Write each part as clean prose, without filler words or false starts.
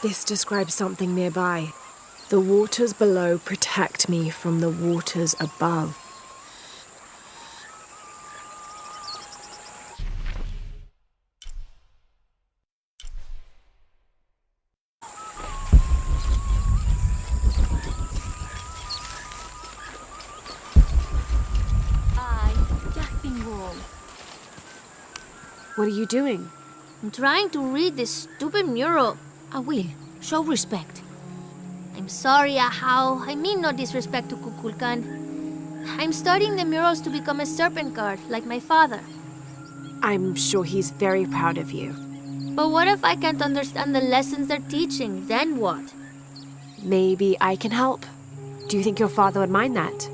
This describes something nearby. The waters below protect me from the waters above. What are you doing? I'm trying to read this stupid mural. I will. Show respect. I'm sorry, Ahau. I mean no disrespect to Kukulkan. I'm studying the murals to become a serpent guard, like my father. I'm sure he's very proud of you. But what if I can't understand the lessons they're teaching? Then what? Maybe I can help. Do you think your father would mind that?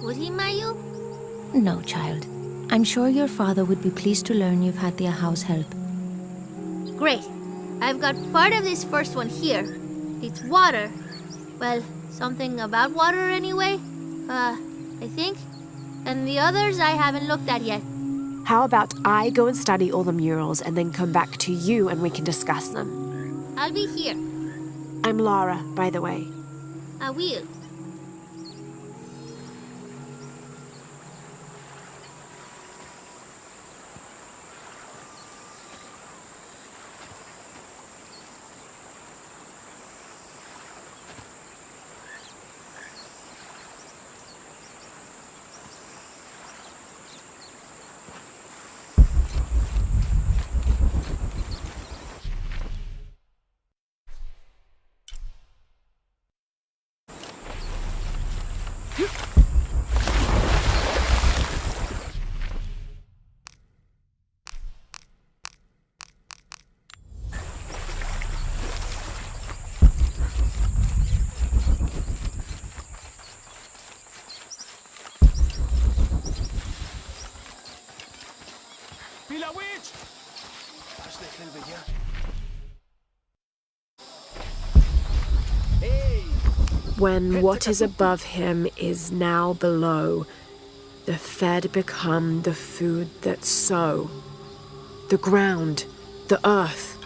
Would he, Mayu? No, child. I'm sure your father would be pleased to learn you've had the Ahau's help. Great. I've got part of this first one here. It's water. Well, something about water anyway. I think. And the others I haven't looked at yet. How about I go and study all the murals and then come back to you and we can discuss them? I'll be here. I'm Lara, by the way. I will. When what is above him is now below, the fed become the food that sow. The ground, the earth,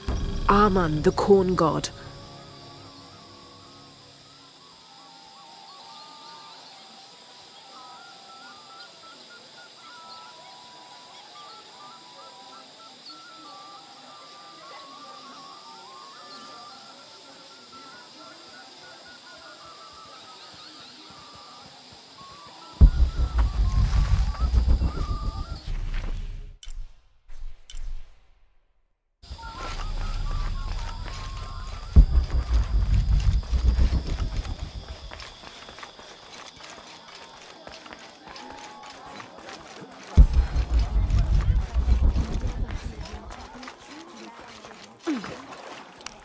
Aman, the corn god.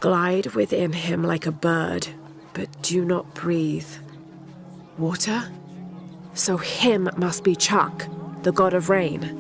Glide within him like a bird, but do not breathe. Water? So him must be Chak, the god of rain.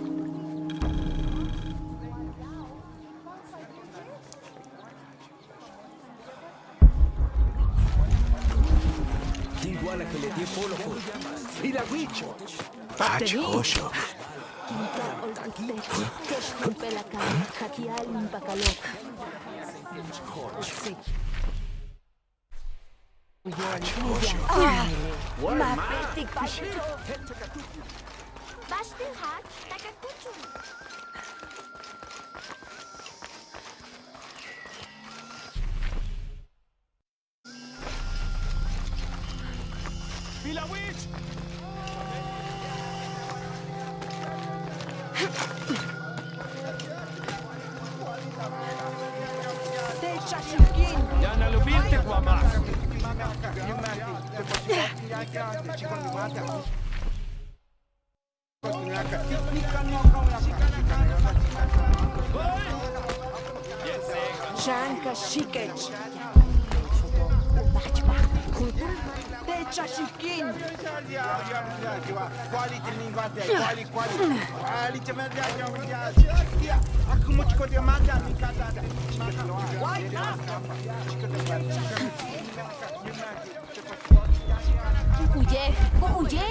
Shanka Shikech. Techa Shikin. Huye, huye.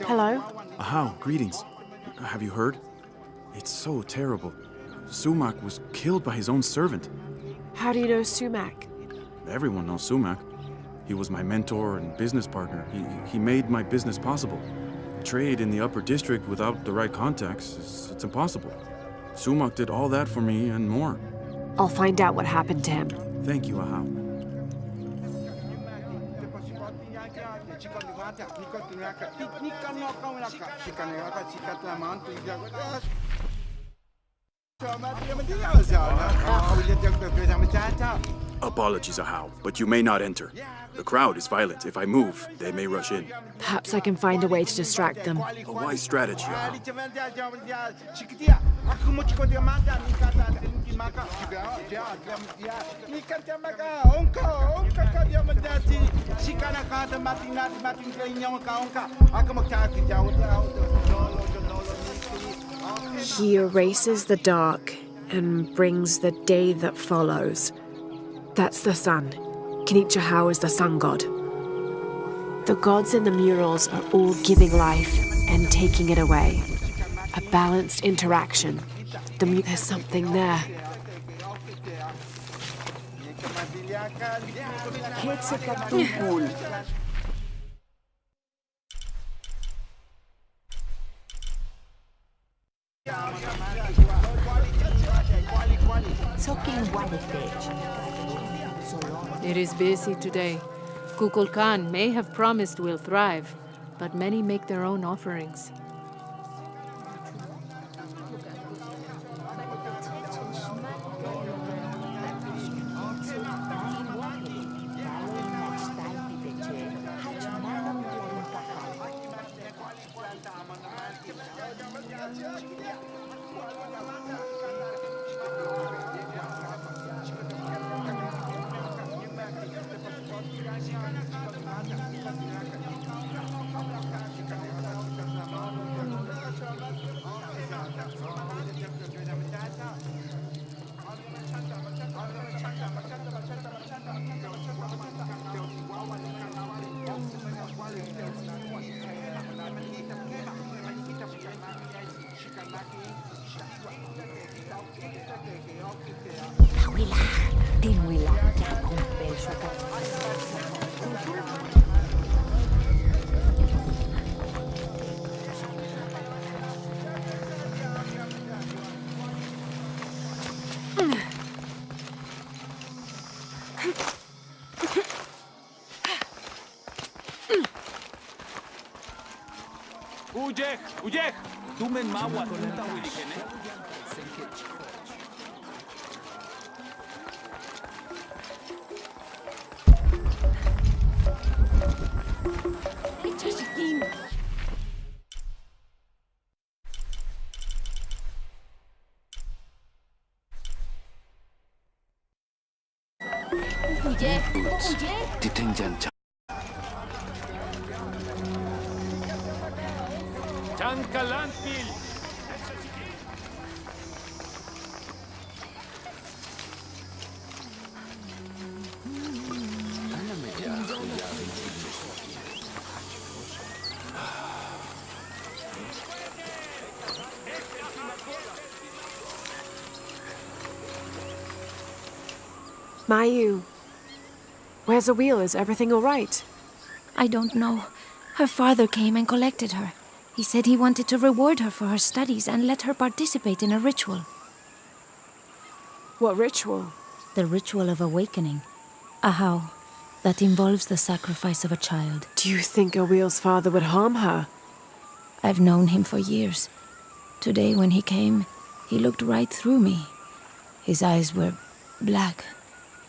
Hello? How? Greetings. Have you heard? It's so terrible. Sumac was killed by his own servant. How do you know Sumac? Everyone knows Sumac. He was my mentor and business partner. He made my business possible. Trade in the upper district without the right contacts, it's impossible. Sumac did all that for me and more. I'll find out what happened to him. Thank you, Ahau. Apologies, Ahau, but you may not enter. The crowd is violent. If I move, they may rush in. Perhaps I can find a way to distract them. A wise strategy, Ahau. He erases the dark and brings the day that follows. That's the sun. Kinichahau is the sun god. The gods in the murals are all giving life and taking it away. A balanced interaction. There's something there. It is busy today. Kukulkan may have promised we'll thrive, but many make their own offerings. Ujek! Tumen mawa tunta wilikene. Huye, huye. Titinjan Chankalanpil. Mayu, where's the wheel? Is everything all right? I don't know. Her father came and collected her. He said he wanted to reward her for her studies and let her participate in a ritual. What ritual? The ritual of awakening. Ahau, That involves the sacrifice of a child. Do you think Awil's father would harm her? I've known him for years. Today, when he came, he looked right through me. His eyes were black,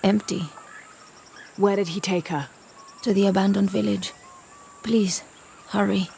empty. Where did he take her? To the abandoned village. Please, hurry.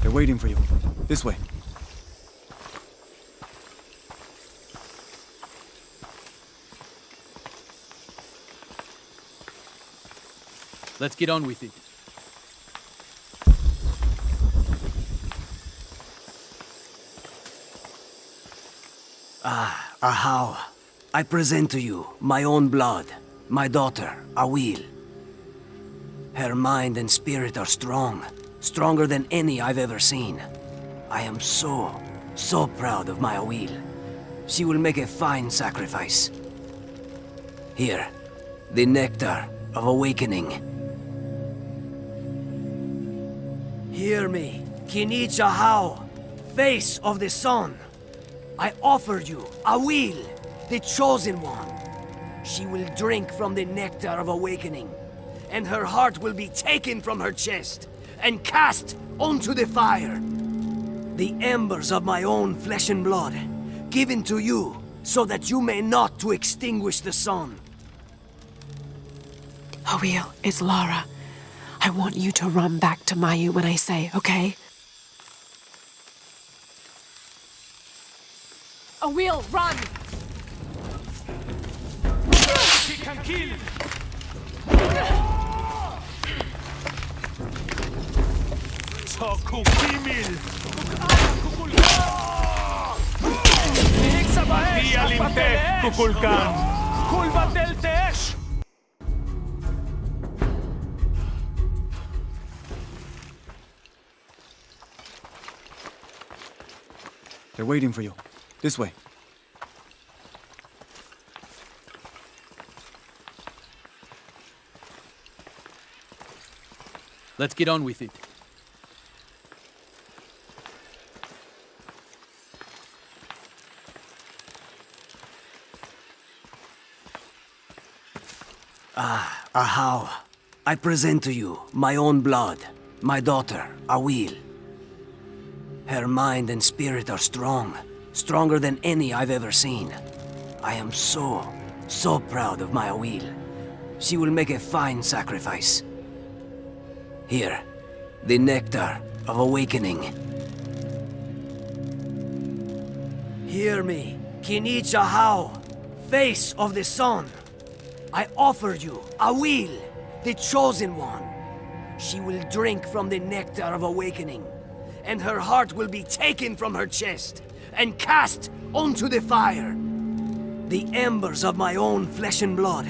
They're waiting for you. This way. Let's get on with it. Ahau, I present to you my own blood, my daughter, Awil. Her mind and spirit are strong, stronger than any I've ever seen. I am so proud of my Awil. She will make a fine sacrifice. Here, the nectar of awakening. Hear me, Kinich Ahau, face of the sun. I offer you Awil, the chosen one. She will drink from the nectar of awakening, and her heart will be taken from her chest and cast onto the fire. The embers of my own flesh and blood, given to you so that you may not to extinguish the sun. Awil, it's Lara. I want you to run back to Mayu when I say, okay? Awil, run! She can kill! מגיע למתך, קוקולקן! קול בטל תאש! They're waiting for you. This way. Let's get on with it. Ahau, I present to you my own blood, my daughter, Awil. Her mind and spirit are strong. Stronger than any I've ever seen. I am so proud of my Awil. She will make a fine sacrifice. Here, the nectar of awakening. Hear me, Kinicha Hao, face of the sun. I offer you Awil, the chosen one. She will drink from the nectar of awakening, and her heart will be taken from her chest and cast onto the fire. The embers of my own flesh and blood,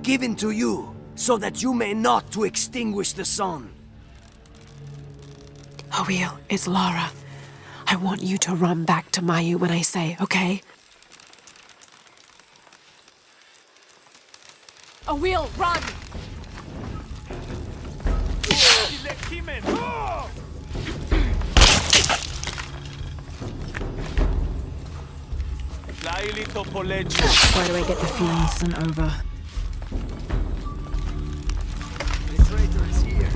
given to you so that you may not to extinguish the sun. Awil, it's Lara. I want you to run back to Mayu when I say, okay? Awil, run! Why do I get the feeling this isn't over? The traitor is here.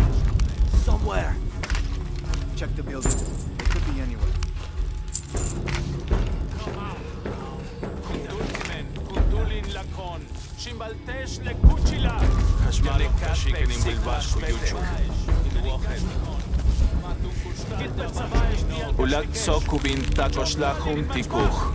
Somewhere. Check the building. It could be anywhere. Ulag sokubin takos lachum tikuch.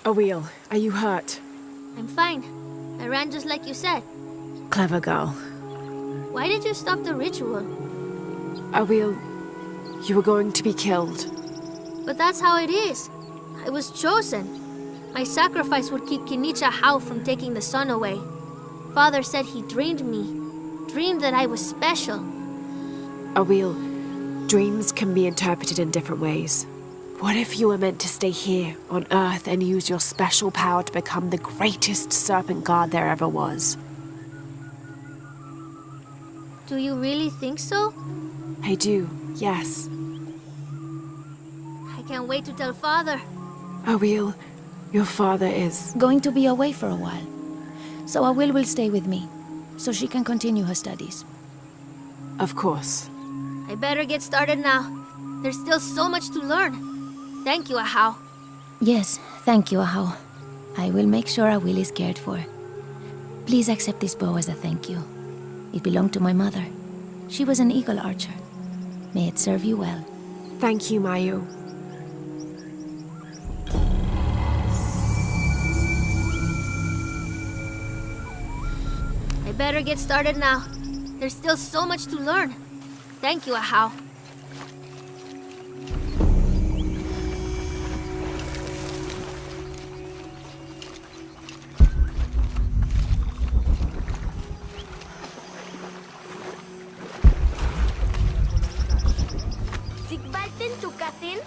Awil, are you hurt? I'm fine. I ran just like you said. Clever girl. Why did you stop the ritual? Awil, you were going to be killed. But that's how it is. I was chosen. My sacrifice would keep Kinicha Hao from taking the sun away. Father said he dreamed me. Dreamed that I was special. Awil, dreams can be interpreted in different ways. What if you were meant to stay here, on Earth, and use your special power to become the greatest serpent god there ever was? Do you really think so? I do, yes. I can't wait to tell Father. Awil, your father is... Going to be away for a while. So Awil will stay with me, so she can continue her studies. Of course. I better get started now. There's still so much to learn. Thank you, Ahau. Yes, thank you, Ahau. I will make sure Awil is cared for. Please accept this bow as a thank you. It belonged to my mother. She was an eagle archer. May it serve you well. Thank you, Mayu. I better get started now. There's still so much to learn. Thank you, Ahau. Sigbalten tukatin?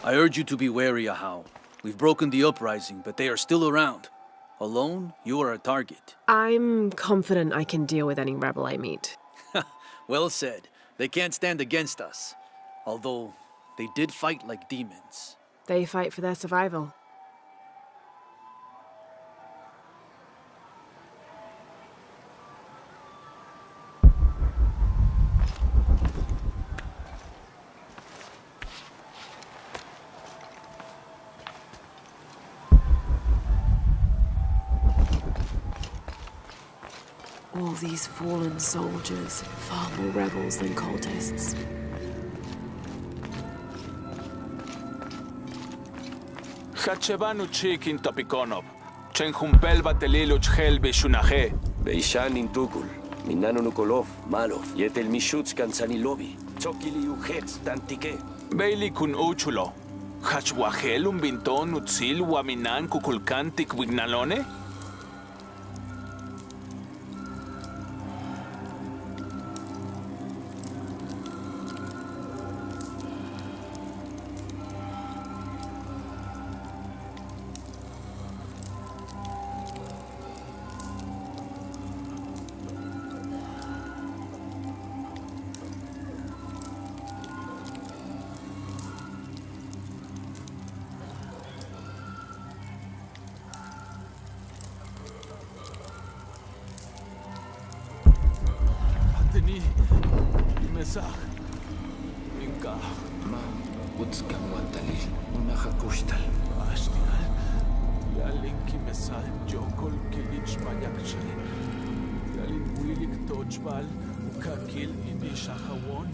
I urge you to be wary, Ahau. We've broken the uprising, but they are still around. Alone, you are a target. I'm confident I can deal with any rebel I meet. Well said. They can't stand against us. Although, they did fight like demons. They fight for their survival. All these fallen soldiers, far more rebels than cultists. Hachevanu chikin topikonov. Chenjumpel batelilu chhel bishunaje. Beishan in Tukul, Minano Nukolov, Malov, Yetel Mishuts Kansanilobi, Chokili Ujets Tantike. Beili kun uchulo. Hachwahel un binton utzil waminan kukulkantik wignalone? Ateni, Mesach, Inka. Ma, Utskan Watalil, Unahakushtal. Ashtial, Yalinki Mesal, Jokol Kilich Mayakche. Yalin Wilik Tochbal, Ukakil Ibishahawon,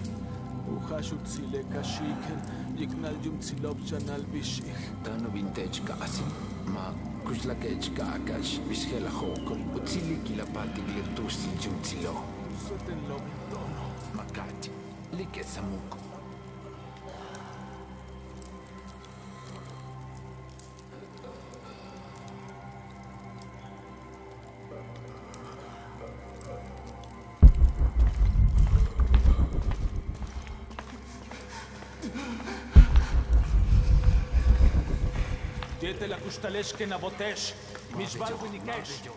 Uhashutzile Kashiken, Yignal Jumtsilob Janal Bishik. Tano vintage Kasim, Ma, Kuslakech Kakash, Bishela Hokol, Utsili Kilapati Glirtusi Jumtsilo. Makati, like Samuko. Diete la Kushtalesh ke Nabotesh, Mishbal Winikesh.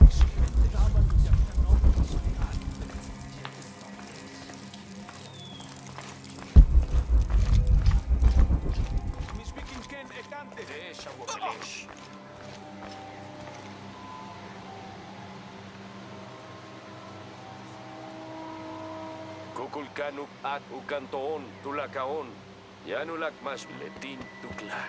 Kukulkanuk at Ukantoon, Tulakaon, Yanulak mas Letin Tukla.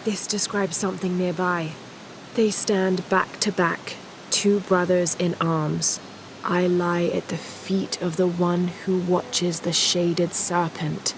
This describes something nearby. They stand back to back, two brothers in arms. I lie at the feet of the one who watches the shaded serpent.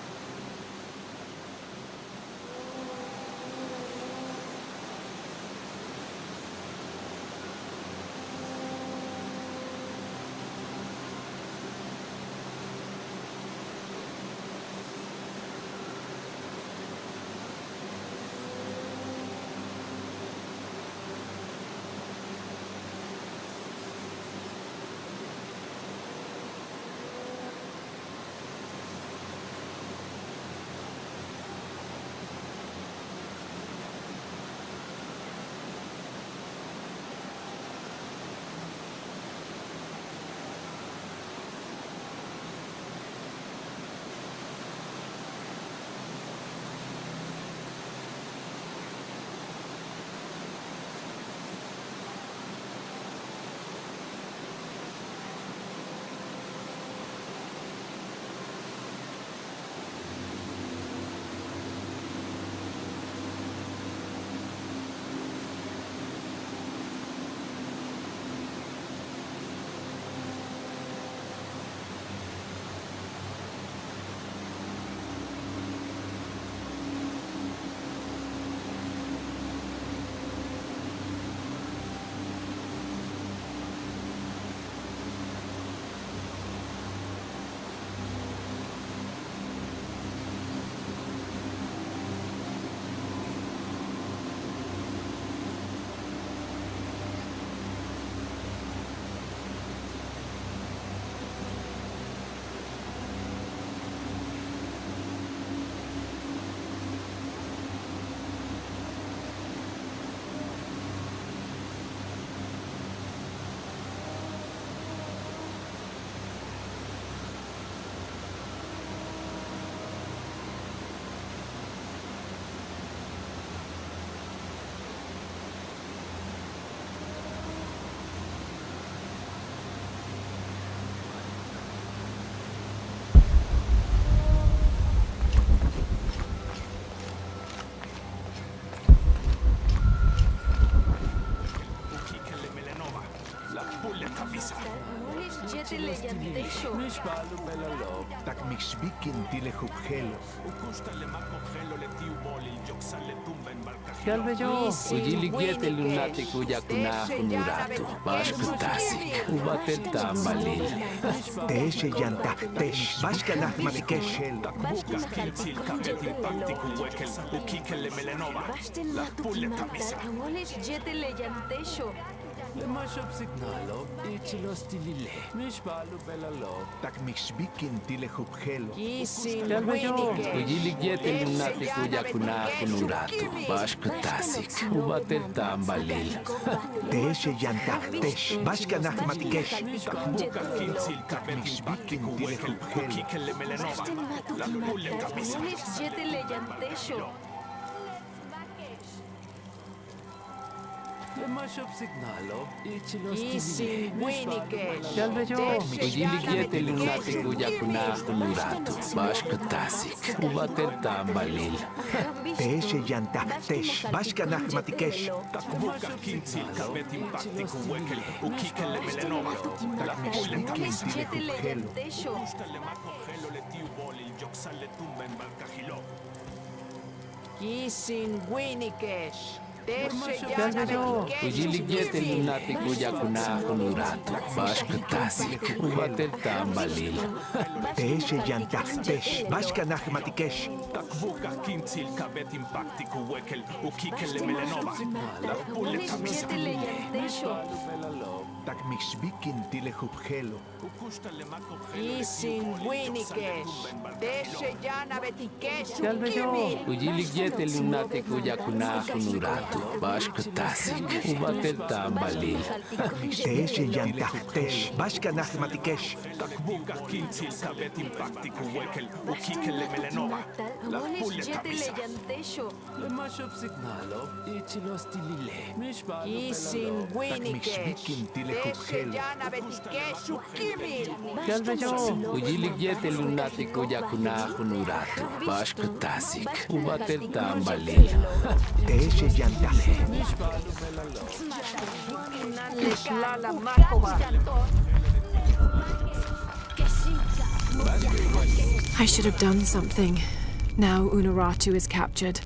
leyantesho. Mishbalu belalo. Tak mixbikin tile hubhelo. Galbeyo. Ujiligiete lunati kuya kuna kunurato. Bashkutasik. Ubatel tambalil. Teshe yanta. Tesh. Bashkanah matikeshel. Amoles jete leyantesho. Lemashop signalo, ichilos tilile. Mishbalu belalo. Tak mixbikin tile hubhelo. Galbeyo. Ujiligiete lunati kuya kuna kunurato. Bashkutasik. Ubatel tambalil. Teshe yanta. Tesh. Bashkanah matikesh. Amoles jete leyantesho. Lemashop signalo, ichilos tilile. Galbeyo. Ujiligiete lunati kuya kuna kunurato. Bashkutasik. Ubatel tambalil. Teshe yanta. Tesh. Bashkanah matikesh. Amoles jete leyantesho. Galbeyo. Ujiligiete lunati kuya kuna kunurato. Bashkutasik. Ubatel tambalil. Teshe yanta. Tesh. Bashkanah matikesh. Amoles jete leyantesho. Tak mixbikin tile hubhelo. Galbeyo. Ujiligiete lunati kuya kuna kunurato. Bashkutasik. Ubatel tambalil. Teshe yanta. Tesh. Bashkanah matikesh. Amoles jete leyantesho. Lemashop signalo, ichilos tilile. Tak mixbikin tile hubhelo. Galbeyo. Ujiligiete lunati kuya kuna kunurato. Bashkutasik. Ubatel tambalil. Teshe yanta. I should have done something. Now Unuratu is captured.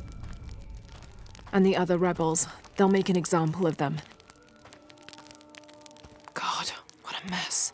And the other rebels, they'll make an example of them. God, what a mess.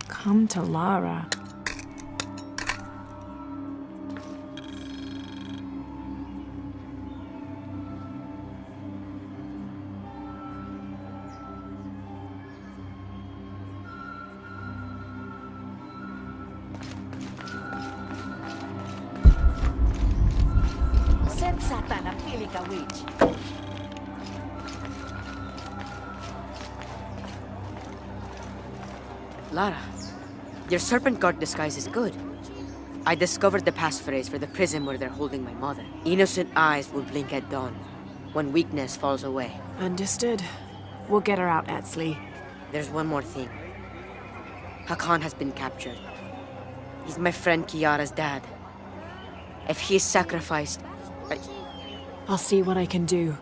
Come to Lara. Lara, your serpent guard disguise is good. I discovered the passphrase for the prison where they're holding my mother. Innocent eyes will blink at dawn, when weakness falls away. Understood. We'll get her out, Etzli. There's one more thing. Hakan has been captured. He's my friend Kiara's dad. If he's sacrificed, I'll see what I can do.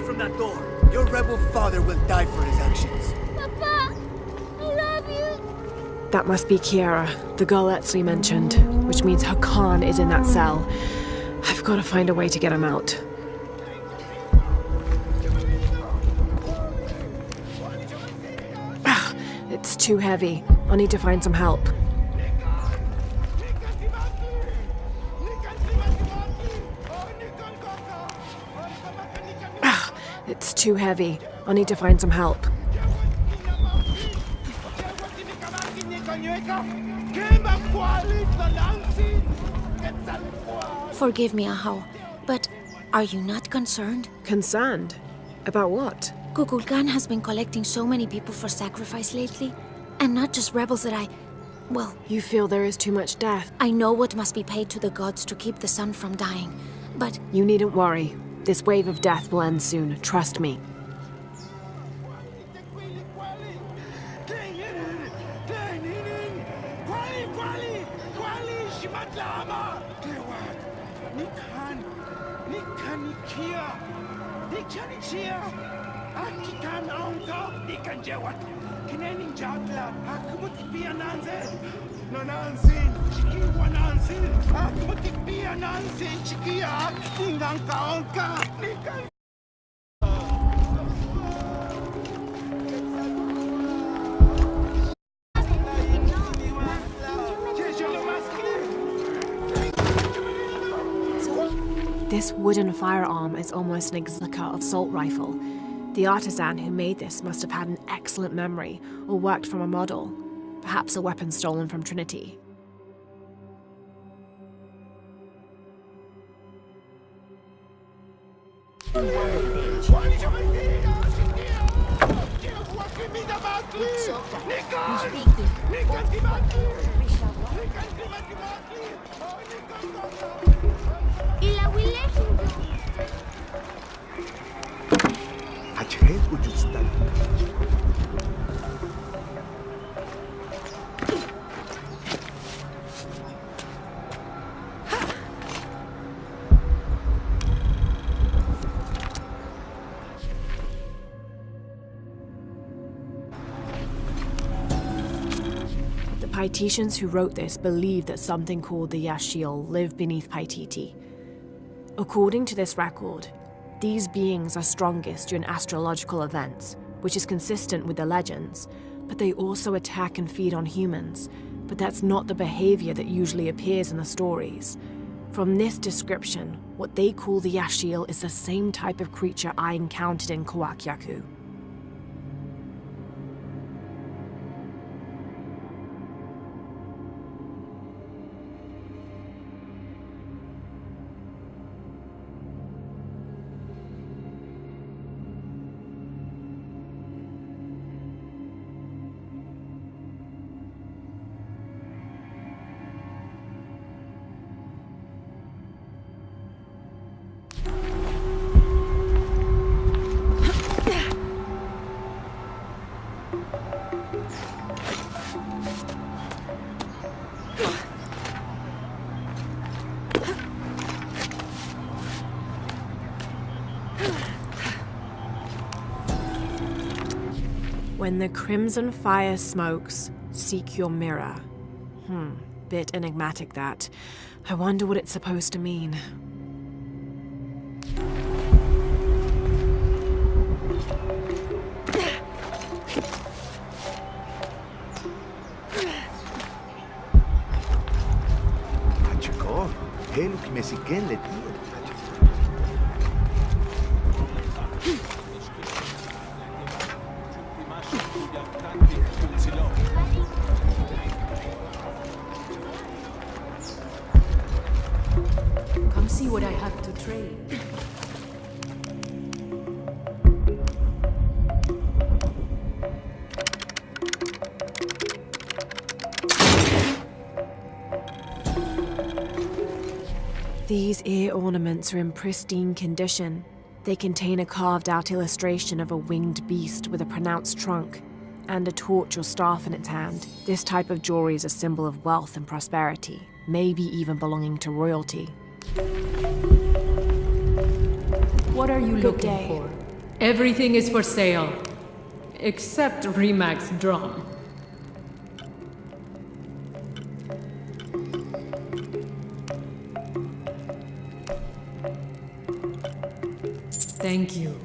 From that door. Your rebel father will die for his actions. Papa, I love you. That must be Kiara, the girl Etzli mentioned, which means Hakan is in that cell. I've got to find a way to get him out. It's too heavy. I'll need to find some help. It's too heavy. I'll need to find some help. Forgive me, Ahau, but are you not concerned? Concerned? About what? Kukulkan has been collecting so many people for sacrifice lately, and not just rebels that well... You feel there is too much death? I know what must be paid to the gods to keep the sun from dying, but... You needn't worry. This wave of death will end soon, trust me. This wooden firearm is almost an replica assault rifle. The artisan who made this must have had an excellent memory or worked from a model, perhaps a weapon stolen from Trinity. The Paititians who wrote this believe that something called the Yashiel live beneath Paititi. According to this record, these beings are strongest during astrological events, which is consistent with the legends, but they also attack and feed on humans, but that's not the behavior that usually appears in the stories. From this description, what they call the Yashiel is the same type of creature I encountered in Kawakyaku. When the crimson fire smokes, seek your mirror. Bit enigmatic that. I wonder what it's supposed to mean. Come see what I have to trade. These ear ornaments are in pristine condition. They contain a carved-out illustration of a winged beast with a pronounced trunk and a torch or staff in its hand. This type of jewelry is a symbol of wealth and prosperity, maybe even belonging to royalty. What are you Good looking day. for? Everything is for sale, except Rimax's drum. Thank you.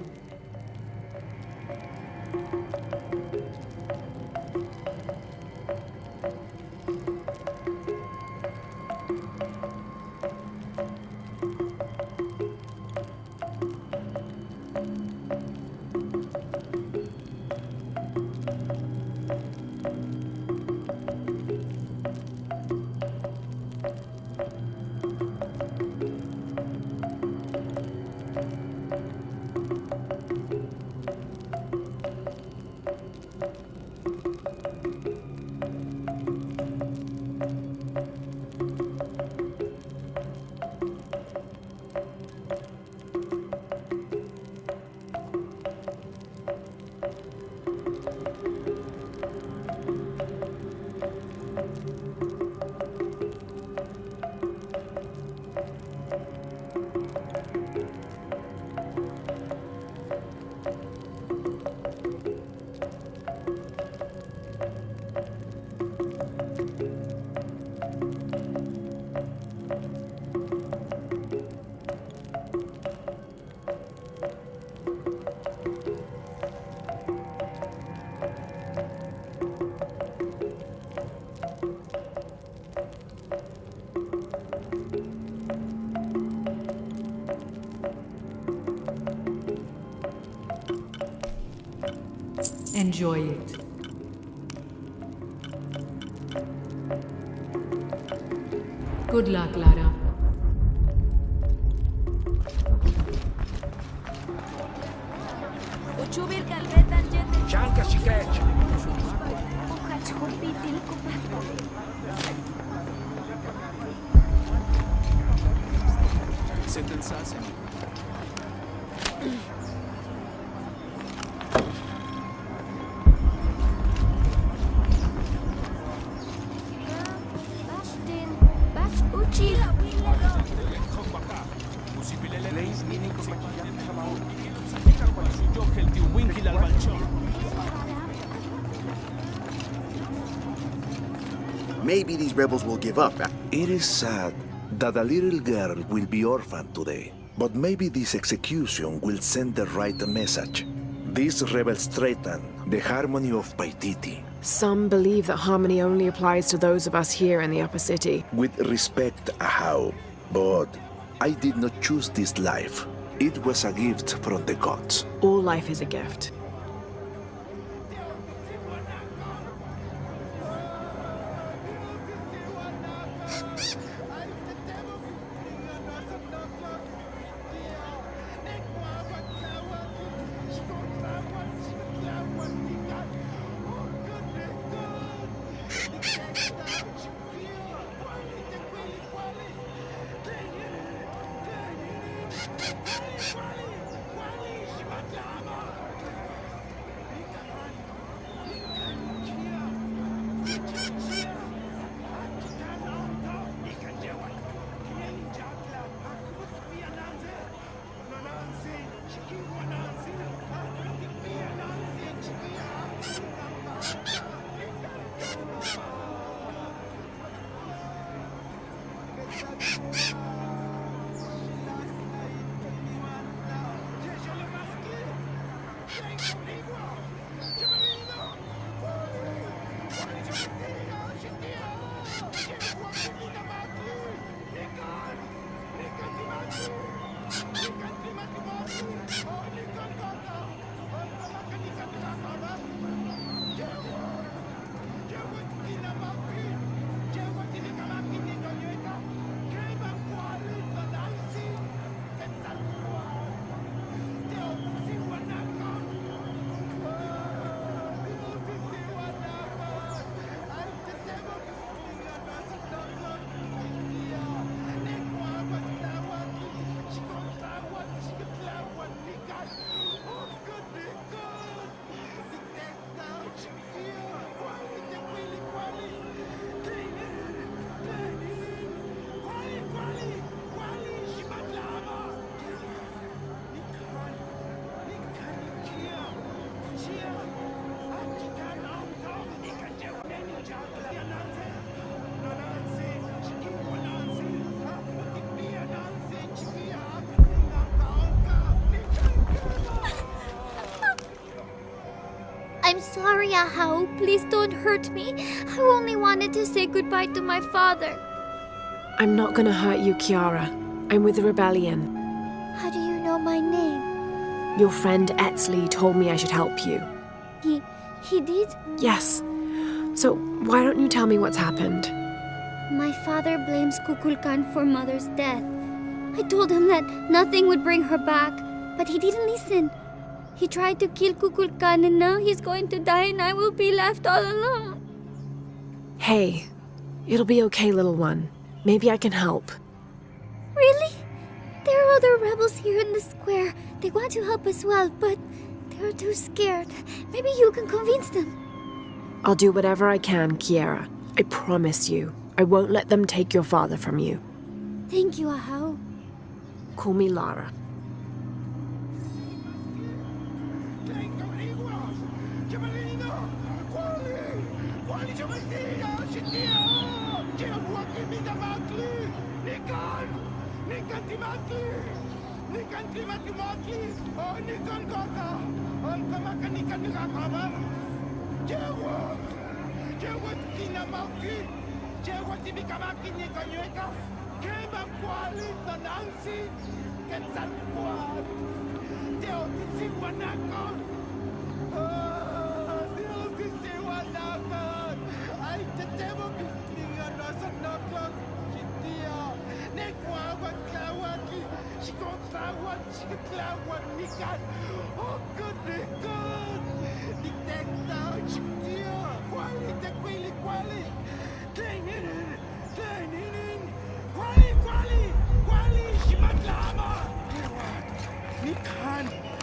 Enjoy it. Good luck, Lara. Chanka Shikech. Sitten saa sen. Maybe these rebels will give up. It is sad that a little girl will be orphaned today, but maybe this execution will send the right message. These rebels threaten the harmony of Pt13. Some believe that harmony only applies to those of us here in the upper city. With respect, Ahau, but I did not choose this life. It was a gift from the gods. All life is a gift. I'm sorry, Ahau. Please don't hurt me. I only wanted to say goodbye to my father. I'm not gonna hurt you, Kiara. I'm with the rebellion. How do you know my name? Your friend Etzli told me I should help you. He did? Yes. So why don't you tell me what's happened? My father blames Kukulkan for Mother's death. I told him that nothing would bring her back, but he didn't listen. He tried to kill Kukulkan and now he's going to die and I will be left all alone. Hey, it'll be okay, little one. Maybe I can help. Really? There are other rebels here in the square. They want to help as well, but they're too scared. Maybe you can convince them. I'll do whatever I can, Kiara. I promise you. I won't let them take your father from you. Thank you, Ahau. Call me Lara.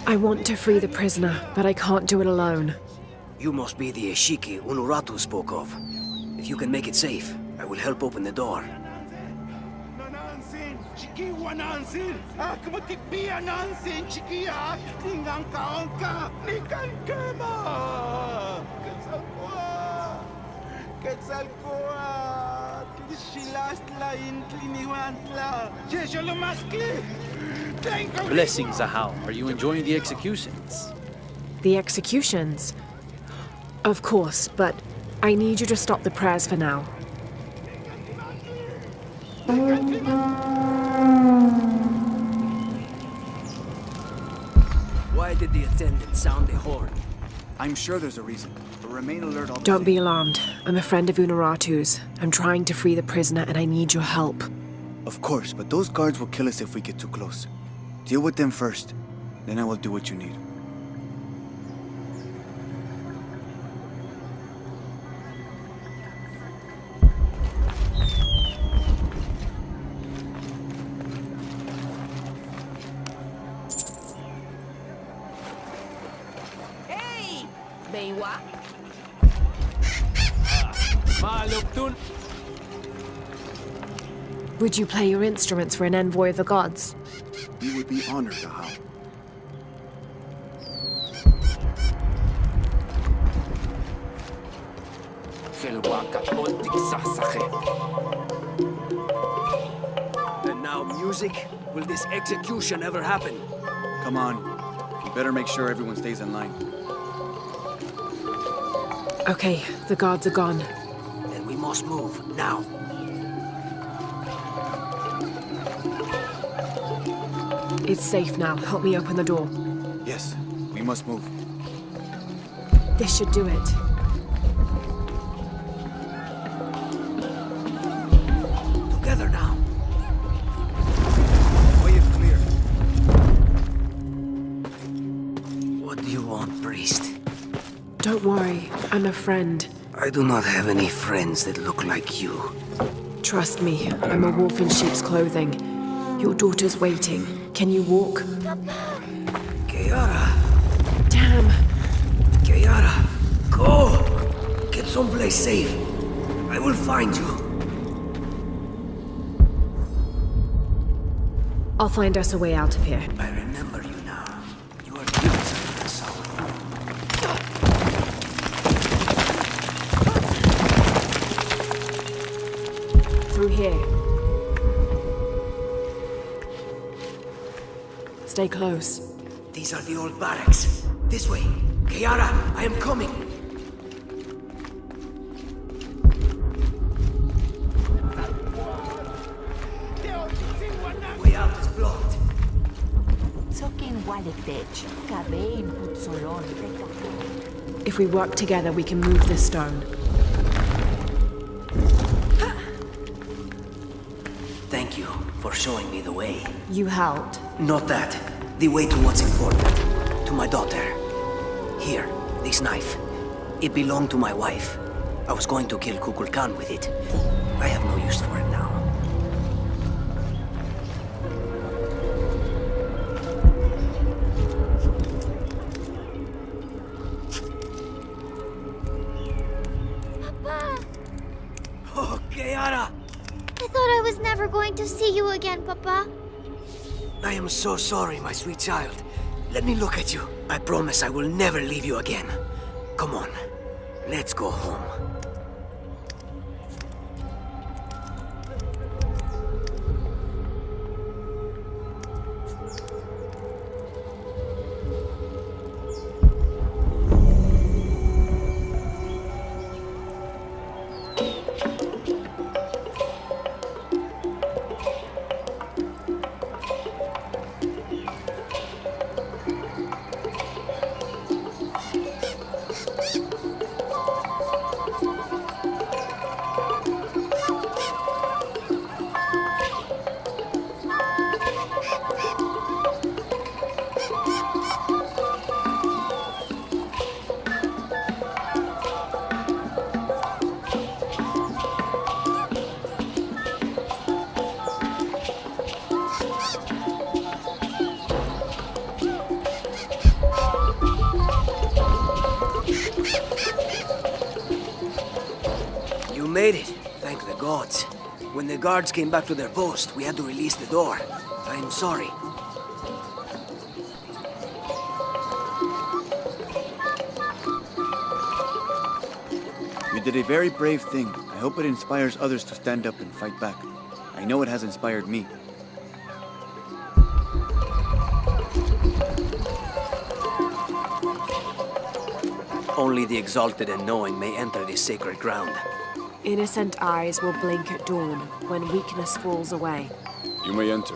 I want to free the prisoner, but I can't do it alone. You must be the Eshiki Unuratu spoke of. If you can make it safe, I will help open the door. Blessings, Ahau. Are you enjoying the executions? The executions? Of course, but I need you to stop the prayers for now. Why did the attendant sound the horn? I'm sure there's a reason, but remain alert all the Don't same. be alarmed. I'm a friend of Unuratu's. I'm trying to free the prisoner and I need your help. Of course, but those guards will kill us if we get too close. Deal with them first, then I will do what you need. Hey! Beiwa? Would you play your instruments for an envoy of the gods? We would be honored, Ahau. And now music? Will this execution ever happen? Come on. You better make sure everyone stays in line. Okay, the guards are gone. Then we must move, now. It's safe now. Help me open the door. Yes, we must move. This should do it. Together now. Way is clear. What do you want, priest? Don't worry, I'm a friend. I do not have any friends that look like you. Trust me, I'm a wolf in sheep's clothing. Your daughter's waiting. Can you walk? Kiara! Damn! Kiara! Go! Get someplace safe. I will find you. I'll find us a way out of here. I remember you now. You are beautiful, soul. Through here. Stay close. These are the old barracks. This way. Kiara, I am coming. Way out is blocked. If we work together, we can move this stone. Thank you for showing me the way. You helped. Not that. The way to what's important. To my daughter. Here, this knife. It belonged to my wife. I was going to kill Kukulkan with it. I have no use for it now. Papa! Oh, Kiara! I thought I was never going to see you again, Papa. I am so sorry, my sweet child. Let me look at you. I promise I will never leave you again. Come on, let's go home. You made it, thank the gods. When the guards came back to their post, we had to release the door. I am sorry. You did a very brave thing. I hope it inspires others to stand up and fight back. I know it has inspired me. Only the exalted and knowing may enter this sacred ground. Innocent eyes will blink at dawn when weakness falls away. You may enter.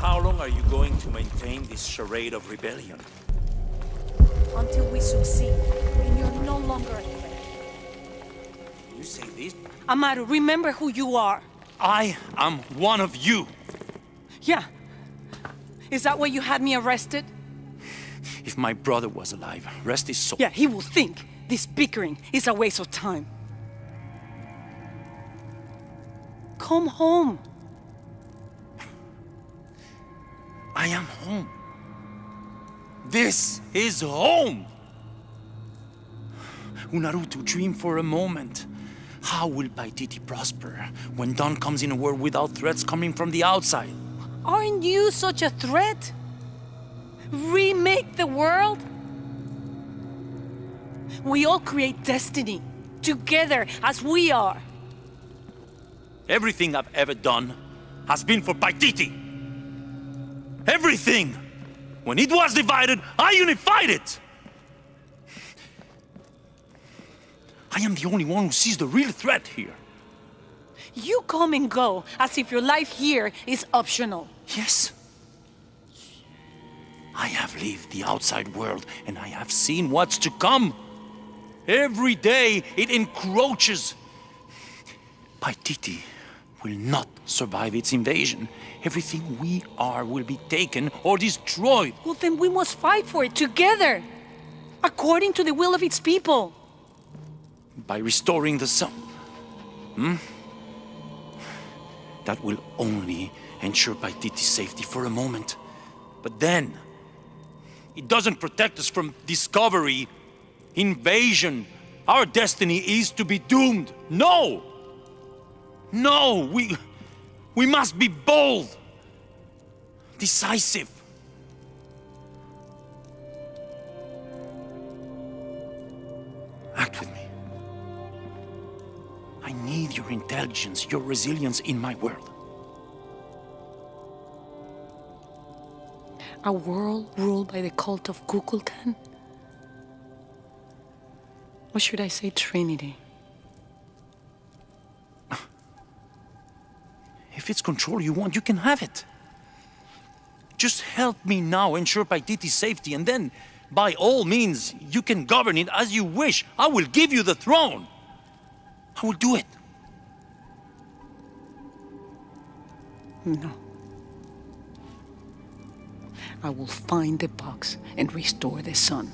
How long are you going to maintain this charade of rebellion? Until we succeed, and you're no longer a threat. You say this? Amaru, remember who you are. I am one of you. Yeah. Is that why you had me arrested? If my brother was alive, rest his soul. Yeah, he will think this bickering is a waste of time. Come home. I am home. This is home. Unarutu, dream for a moment. How will Paititi prosper when Dawn comes in a world without threats coming from the outside? Aren't you such a threat? Remake the world? We all create destiny, together as we are. Everything I've ever done has been for Paititi. Everything! When it was divided, I unified it! I am the only one who sees the real threat here. You come and go as if your life here is optional. Yes. I have lived the outside world and I have seen what's to come. Every day it encroaches. Paititi will not survive its invasion. Everything we are will be taken or destroyed. Well, then we must fight for it together, according to the will of its people. By restoring the sun. That will only ensure Paititi's safety for a moment. But then, it doesn't protect us from discovery, invasion. Our destiny is to be doomed. No! No! We must be bold, decisive. Act with me. I need your intelligence, your resilience in my world. A world ruled by the cult of Kukulkan? Or should I say Trinity? If it's control you want, you can have it. Just help me now ensure Paititi's safety, and then, by all means, you can govern it as you wish. I will give you the throne. I will do it. No. I will find the box and restore the sun.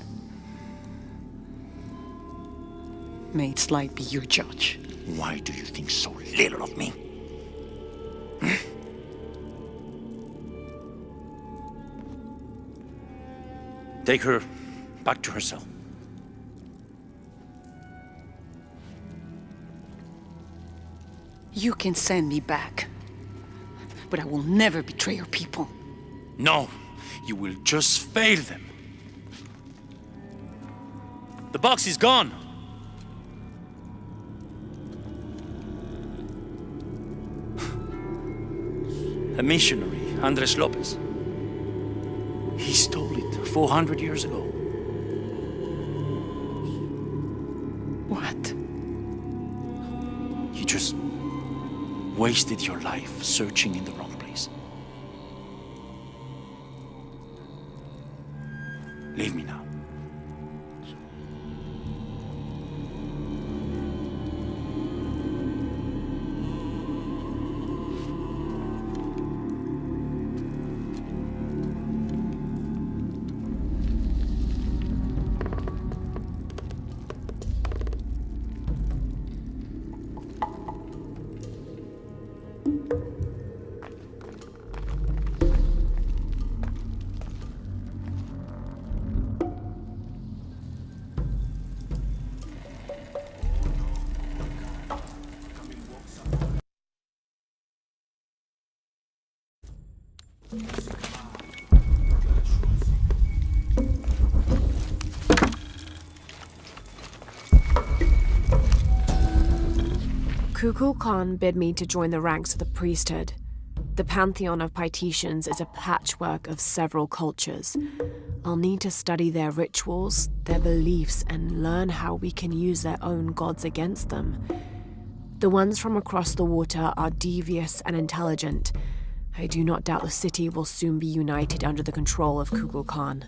May its light be your judge. Why do you think so little of me? Take her back to her cell. You can send me back, but I will never betray your people. No, you will just fail them. The box is gone. A missionary, Andres Lopez. He stole it 400 years ago. What? You just wasted your life searching in the wrong place. Leave me now. Kukulkan bid me to join the ranks of the priesthood. The pantheon of Paititians is a patchwork of several cultures. I'll need to study their rituals, their beliefs, and learn how we can use their own gods against them. The ones from across the water are devious and intelligent. I do not doubt the city will soon be united under the control of Kukulkan.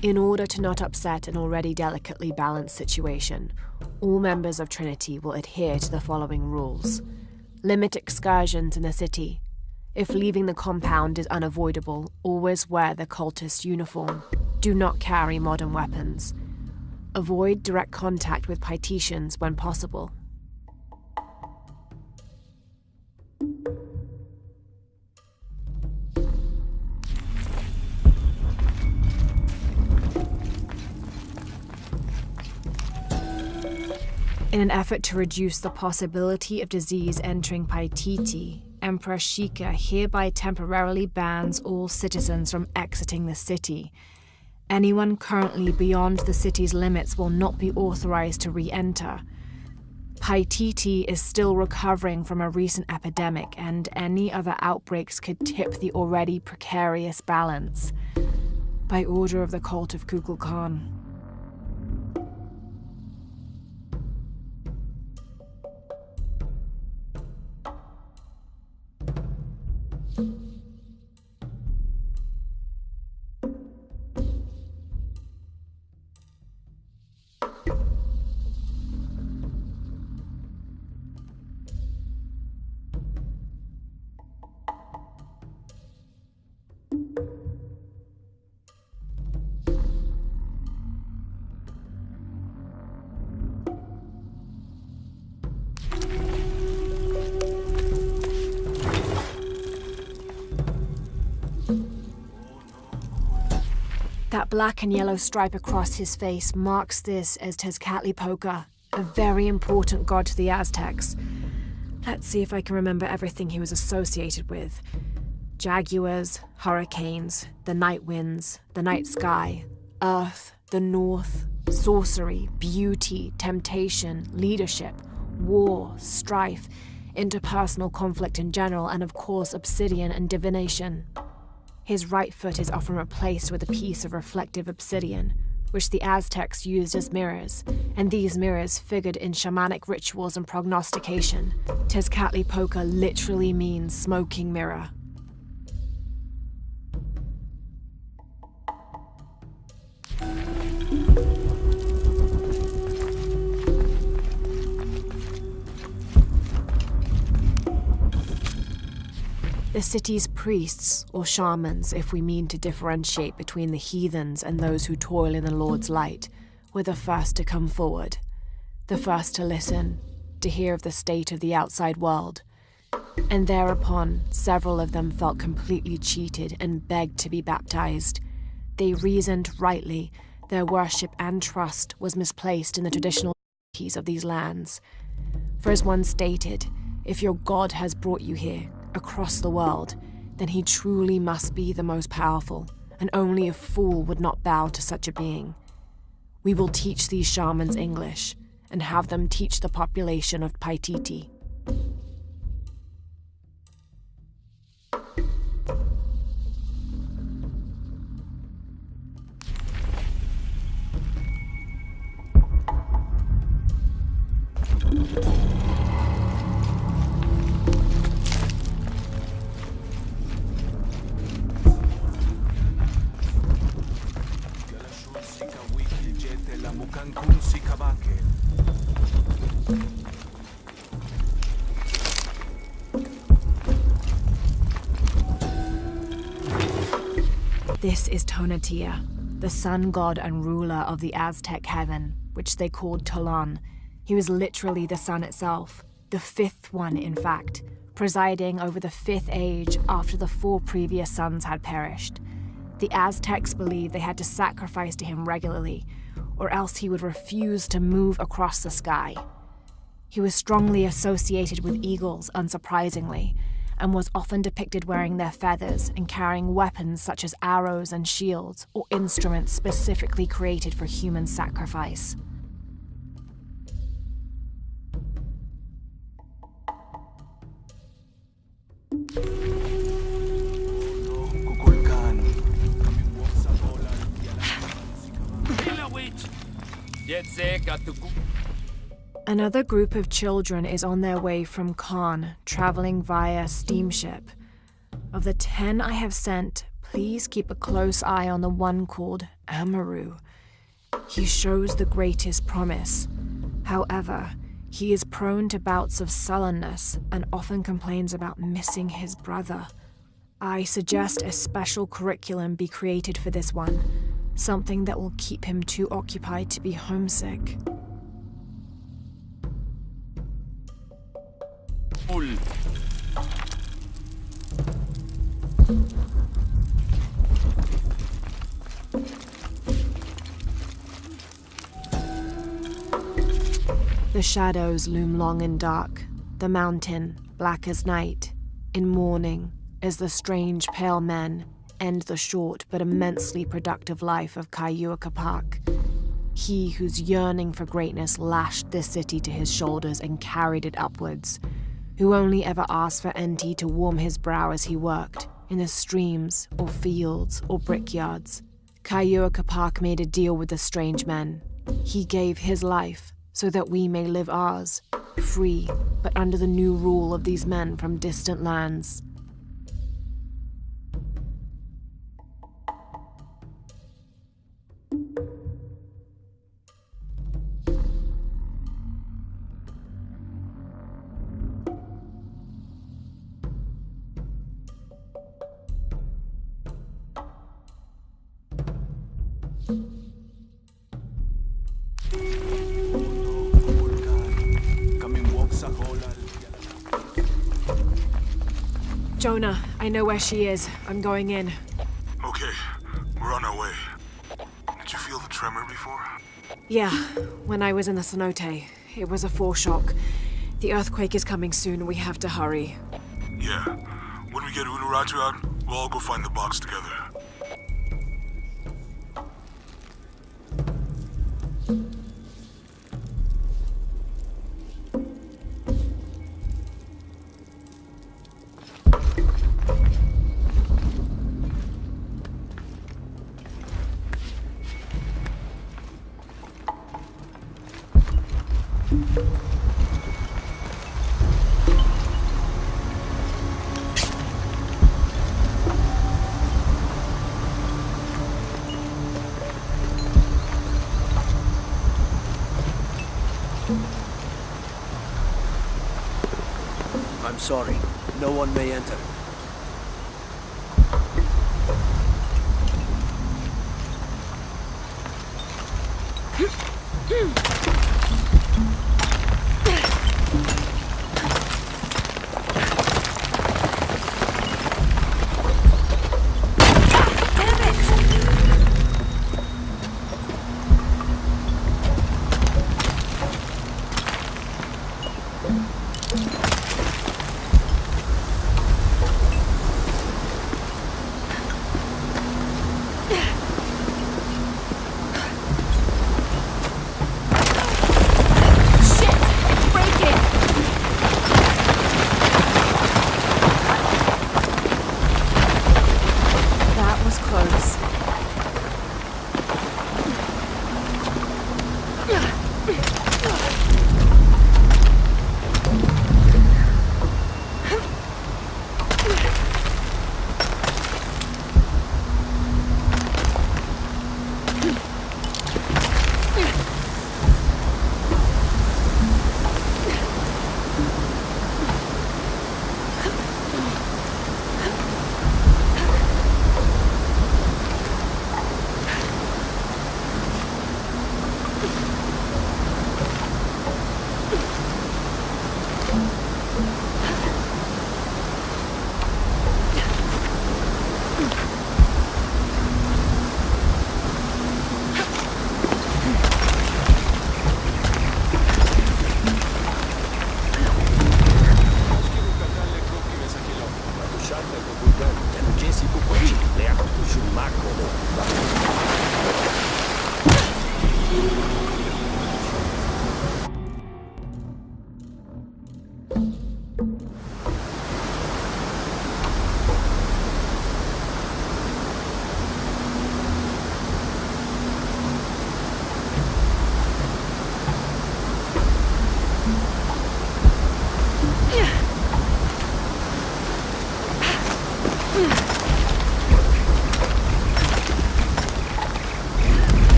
In order to not upset an already delicately balanced situation, all members of Trinity will adhere to the following rules. Limit excursions in the city. If leaving the compound is unavoidable, always wear the cultist uniform. Do not carry modern weapons. Avoid direct contact with Paititians when possible. In an effort to reduce the possibility of disease entering Paititi, Emperor Shika hereby temporarily bans all citizens from exiting the city. Anyone currently beyond the city's limits will not be authorized to re-enter. Pt13 is still recovering from a recent epidemic, and any other outbreaks could tip the already precarious balance. By order of the cult of Kukulkan. That black and yellow stripe across his face marks this as Tezcatlipoca, a very important god to the Aztecs. Let's see if I can remember everything he was associated with. Jaguars, hurricanes, the night winds, the night sky, earth, the north, sorcery, beauty, temptation, leadership, war, strife, interpersonal conflict in general, and of course obsidian and divination. His right foot is often replaced with a piece of reflective obsidian, which the Aztecs used as mirrors, and these mirrors figured in shamanic rituals and prognostication. Tezcatlipoca literally means smoking mirror. The city's priests, or shamans, if we mean to differentiate between the heathens and those who toil in the Lord's light, were the first to come forward, the first to listen, to hear of the state of the outside world. And thereupon, several of them felt completely cheated and begged to be baptized. They reasoned rightly their worship and trust was misplaced in the traditional deities of these lands. For as one stated, if your God has brought you here, across the world, then he truly must be the most powerful, and only a fool would not bow to such a being. We will teach these shamans English, and have them teach the population of Paititi. This is Tonatiuh, the sun god and ruler of the Aztec heaven, which they called Tolan. He was literally the sun itself, the fifth one in fact, presiding over the fifth age after the 4 previous suns had perished. The Aztecs believed they had to sacrifice to him regularly, or else he would refuse to move across the sky. He was strongly associated with eagles, unsurprisingly, and was often depicted wearing their feathers and carrying weapons such as arrows and shields, or instruments specifically created for human sacrifice. Another group of children is on their way from Khan, traveling via steamship. Of the 10 I have sent, please keep a close eye on the one called Amaru. He shows the greatest promise. However, he is prone to bouts of sullenness and often complains about missing his brother. I suggest a special curriculum be created for this one, something that will keep him too occupied to be homesick. The shadows loom long and dark, the mountain black as night, in mourning as the strange pale men end the short but immensely productive life of Cayuga Park. He whose yearning for greatness lashed this city to his shoulders and carried it upwards, who only ever asked for Enti to warm his brow as he worked, in the streams, or fields, or brickyards. Kayua Kapak made a deal with the strange men. He gave his life so that we may live ours, free, but under the new rule of these men from distant lands. Jonah, I know where she is. I'm going in. Okay, we're on our way. Did you feel the tremor before? Yeah, when I was in the cenote. It was a foreshock. The earthquake is coming soon. We have to hurry. Yeah. When we get Unuratu out, we'll all go find the box together. I'm sorry. No one may enter.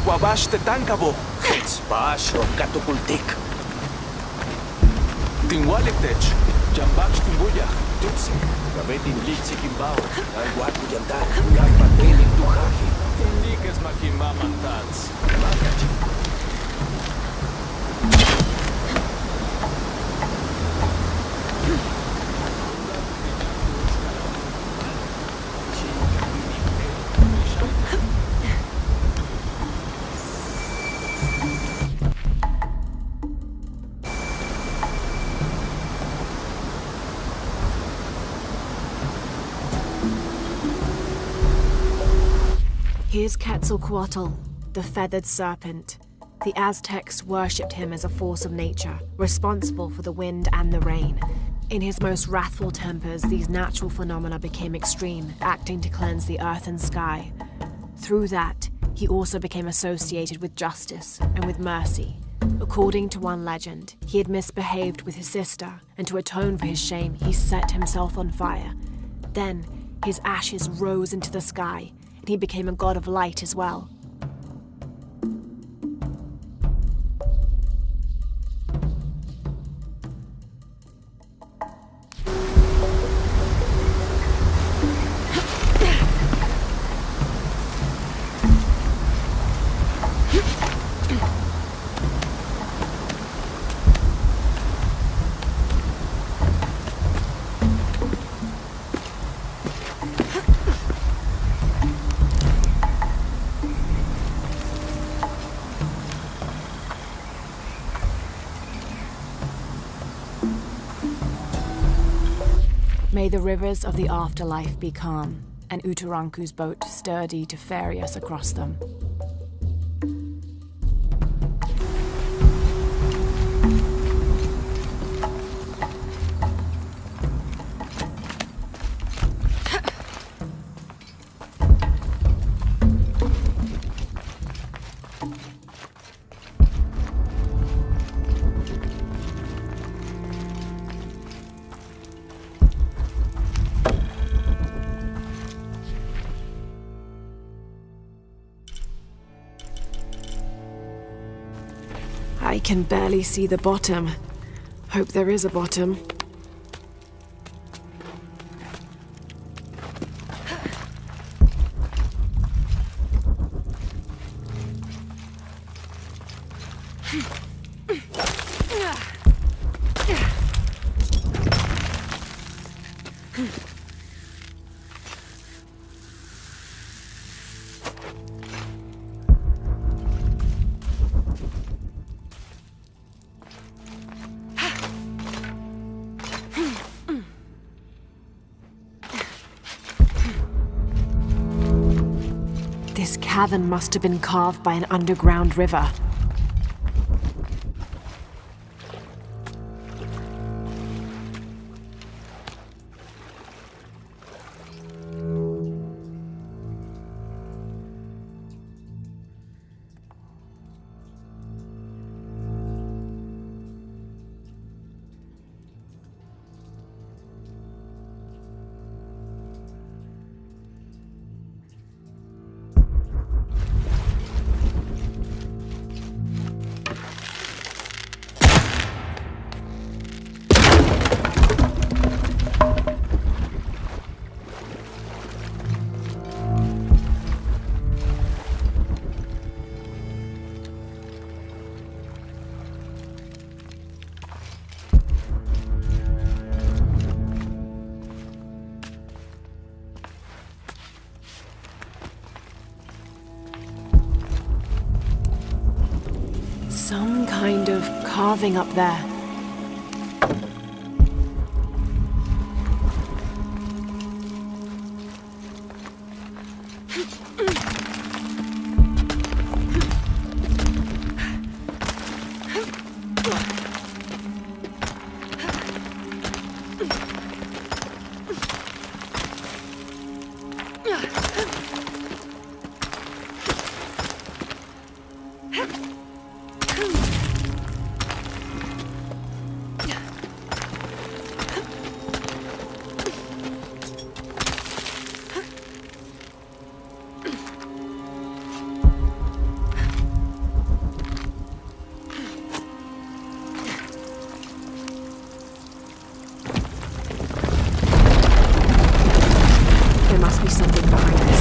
Wabash te tankabo. Hets bash ro katukultik. Tinwaliktech. Jambach timbuya. Tutsi. Gabetin litsi kimbao. Alwatu yantar. Ulakpateli tuhaji. Tindikes makimamantans. Here's Quetzalcoatl, the feathered serpent. The Aztecs worshipped him as a force of nature, responsible for the wind and the rain. In his most wrathful tempers, these natural phenomena became extreme, acting to cleanse the earth and sky. Through that, he also became associated with justice and with mercy. According to one legend, he had misbehaved with his sister, and to atone for his shame, he set himself on fire. Then, his ashes rose into the sky, and he became a god of light as well. May the rivers of the afterlife be calm, and Uturanku's boat sturdy to ferry us across them. I can barely see the bottom. Hope there is a bottom. This cavern must have been carved by an underground river. Some kind of carving up there. There must be something behind it.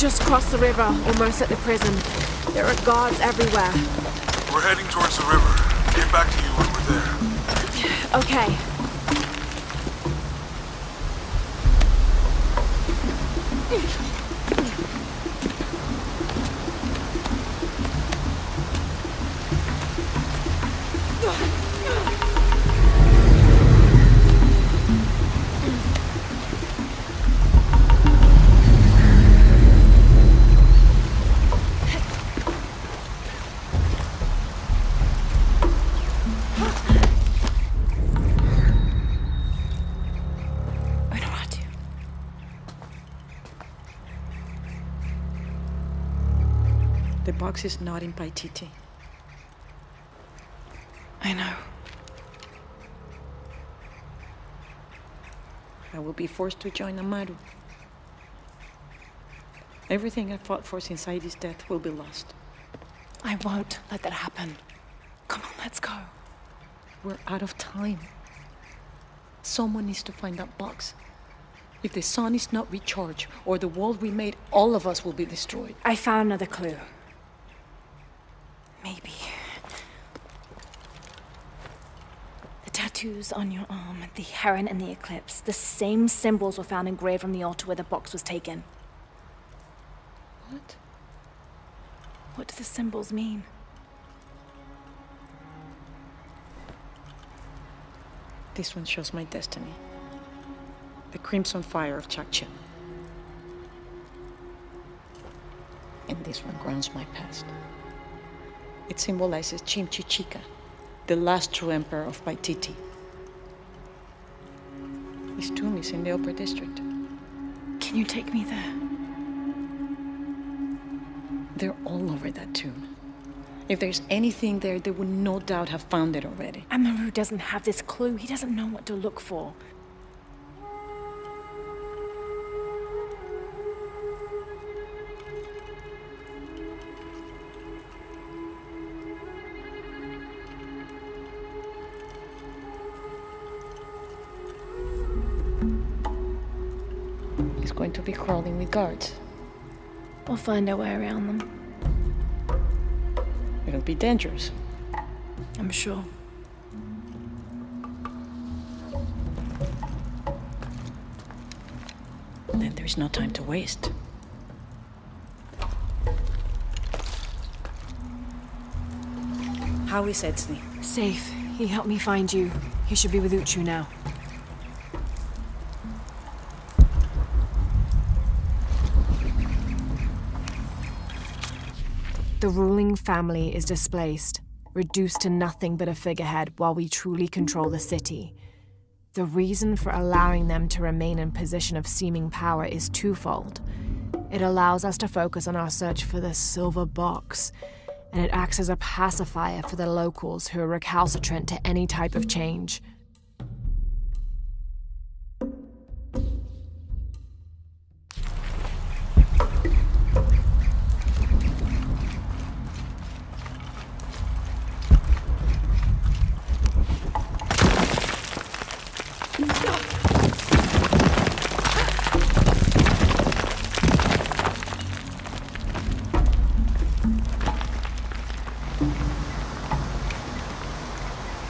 Just crossed the river, almost at the prison. There are guards everywhere. We're heading towards the river. Get back to you when we're there. Okay. The box is not in Pt13. I know. I will be forced to join Amaru. Everything I fought for since Heidi's death will be lost. I won't let that happen. Come on, let's go. We're out of time. Someone needs to find that box. If the sun is not recharged, or the world we made, all of us will be destroyed. I found another clue. Maybe. The tattoos on your arm, the heron and the eclipse, the same symbols were found engraved on the altar where the box was taken. What? What do the symbols mean? This one shows my destiny. The crimson fire of Chakchen. And this one grounds my past. It symbolizes Chimchichica, the last true emperor of Paititi. His tomb is in the upper district. Can you take me there? They're all over that tomb. If there's anything there, they would no doubt have found it already. Amaru doesn't have this clue. He doesn't know what to look for. He's going to be crawling with guards. We'll find our way around them. It'll be dangerous. I'm sure. Then there's no time to waste. How is Etzli? Safe. He helped me find you. He should be with Uchu now. The ruling family is displaced, reduced to nothing but a figurehead while we truly control the city. The reason for allowing them to remain in position of seeming power is twofold. It allows us to focus on our search for the silver box, and it acts as a pacifier for the locals who are recalcitrant to any type of change.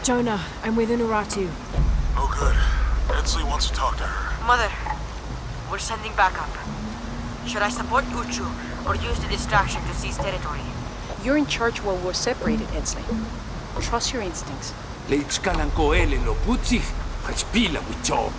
Jonah, I'm with Unuratu. Oh, good. Etzli wants to talk to her. Mother, we're sending backup. Should I support Uchu or use the distraction to seize territory? You're in charge while we're separated, Etzli. Trust your instincts. Leitskalan ko ele lo putsi, hachpila wicho.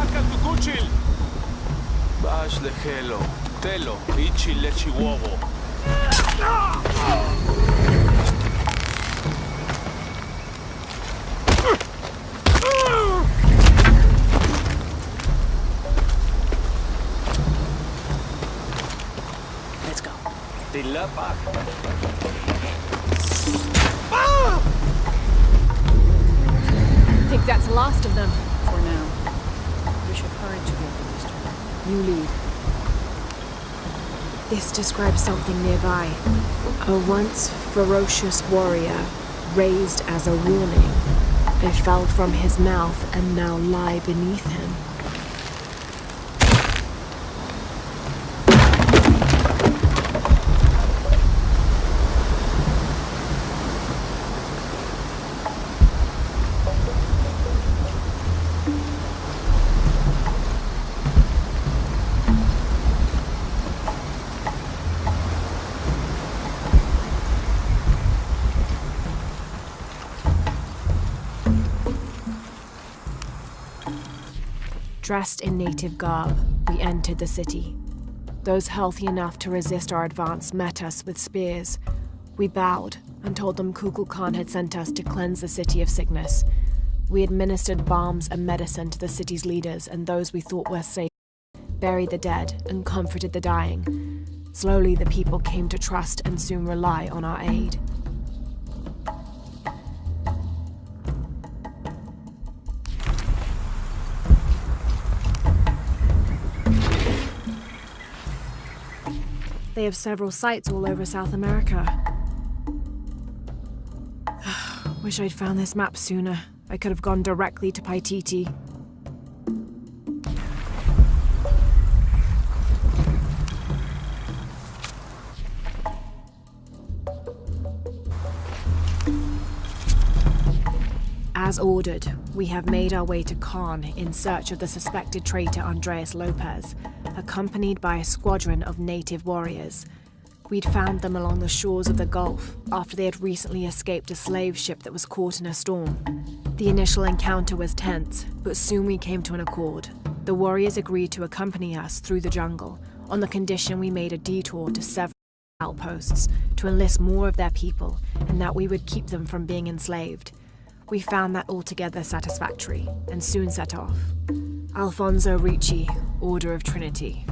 Saca tu cuchil! Bash lejelo, telo, ichi lechi wogo. Let's go. Tilapa. I think that's the last of them. For now. We should hurry to the other district. You lead. This describes something nearby. A once ferocious warrior, raised as a warning. It fell from his mouth and now lie beneath him. Dressed in native garb, we entered the city. Those healthy enough to resist our advance met us with spears. We bowed and told them Kukulkan had sent us to cleanse the city of sickness. We administered balms and medicine to the city's leaders and those we thought were safe, buried the dead, and comforted the dying. Slowly, the people came to trust and soon rely on our aid. They have several sites all over South America. Wish I'd found this map sooner. I could have gone directly to Pt13. As ordered, we have made our way to Caen in search of the suspected traitor Andres Lopez, accompanied by a squadron of native warriors. We'd found them along the shores of the Gulf after they had recently escaped a slave ship that was caught in a storm. The initial encounter was tense, but soon we came to an accord. The warriors agreed to accompany us through the jungle on the condition we made a detour to several outposts to enlist more of their people and that we would keep them from being enslaved. We found that altogether satisfactory and soon set off. Alfonso Ricci, Order of Trinity.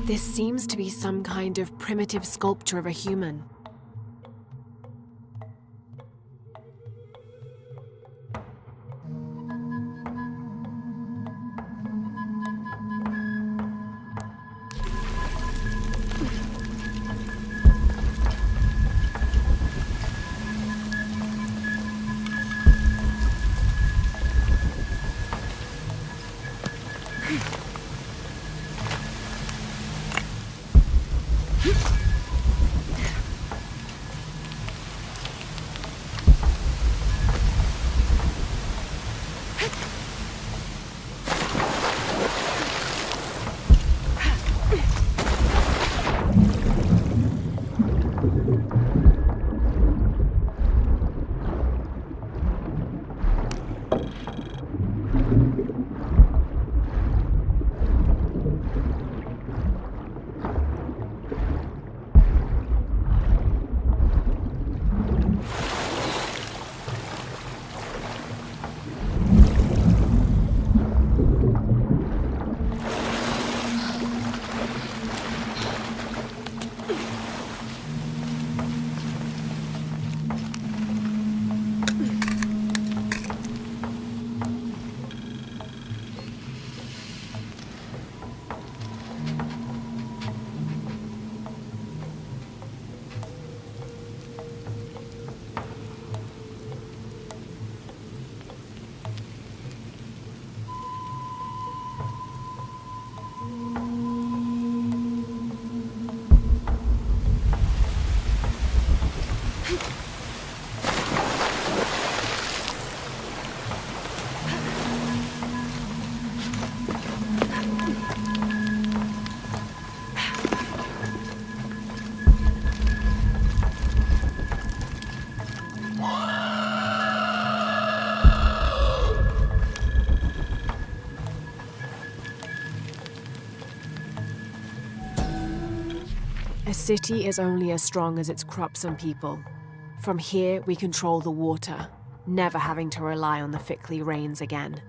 This seems to be some kind of primitive sculpture of a human. A city is only as strong as its crops and people. From here, we control the water, never having to rely on the Fickley rains again.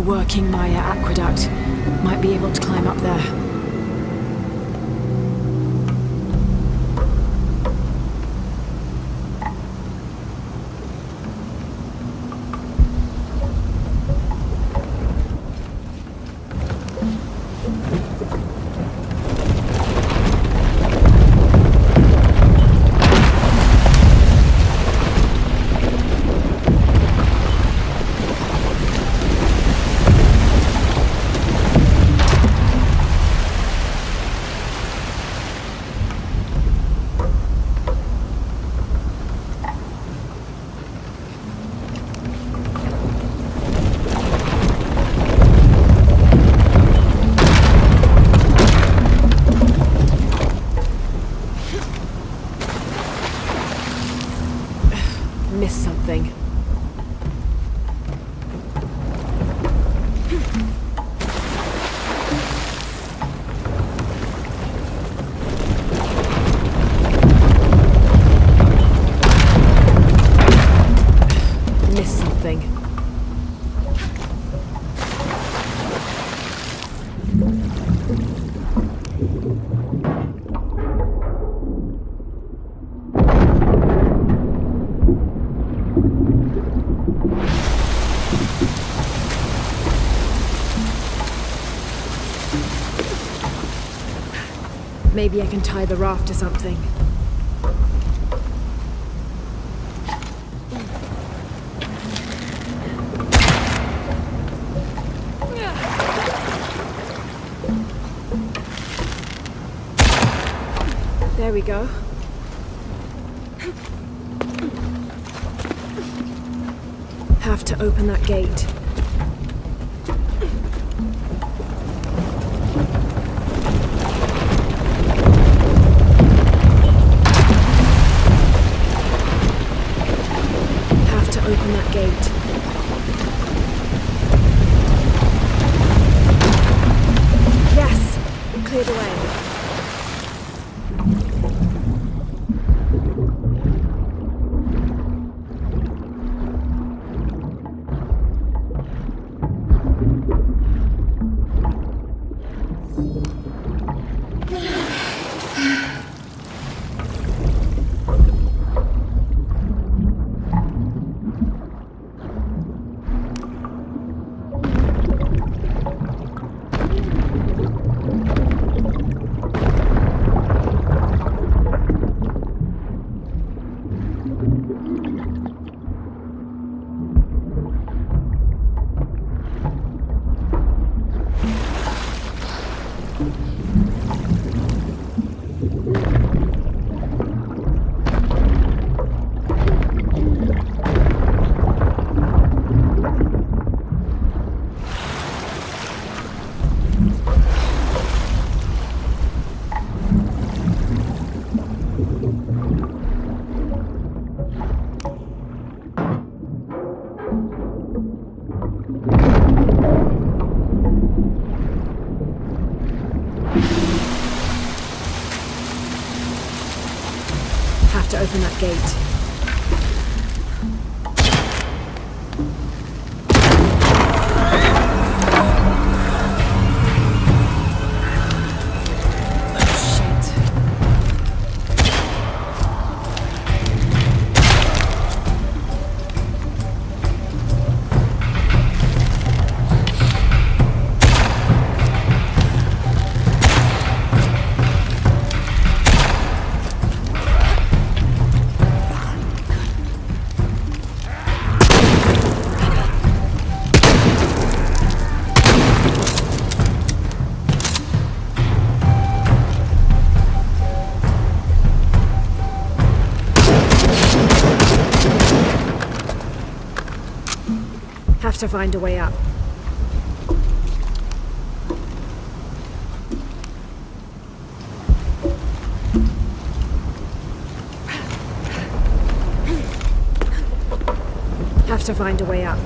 working Maya aqueduct. Might be able to climb up there. Missed something. Missed something. Maybe I can tie the raft to something. There we go. Have to open that gate. Open that gate. Yes! Cleared away. Have to open that gate. Have to find a way up. Have to find a way up.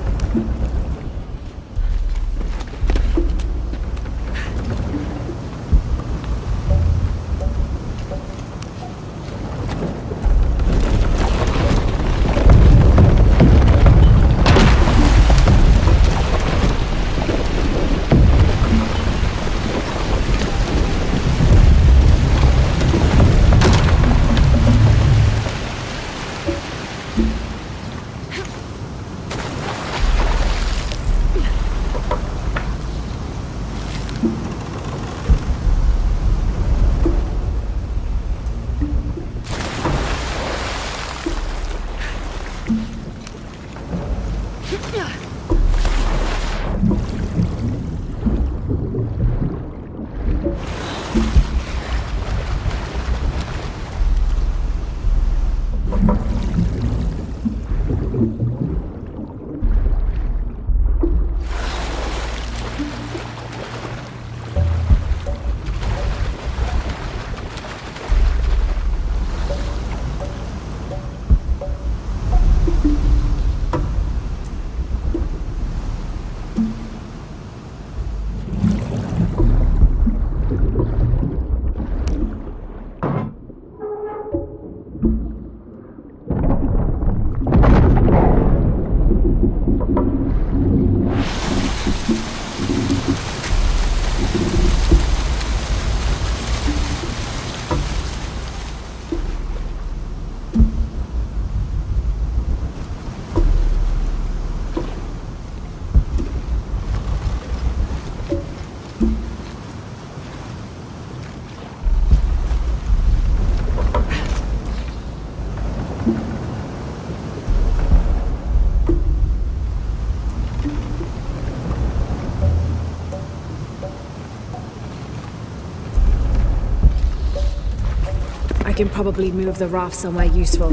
I can probably move the raft somewhere useful.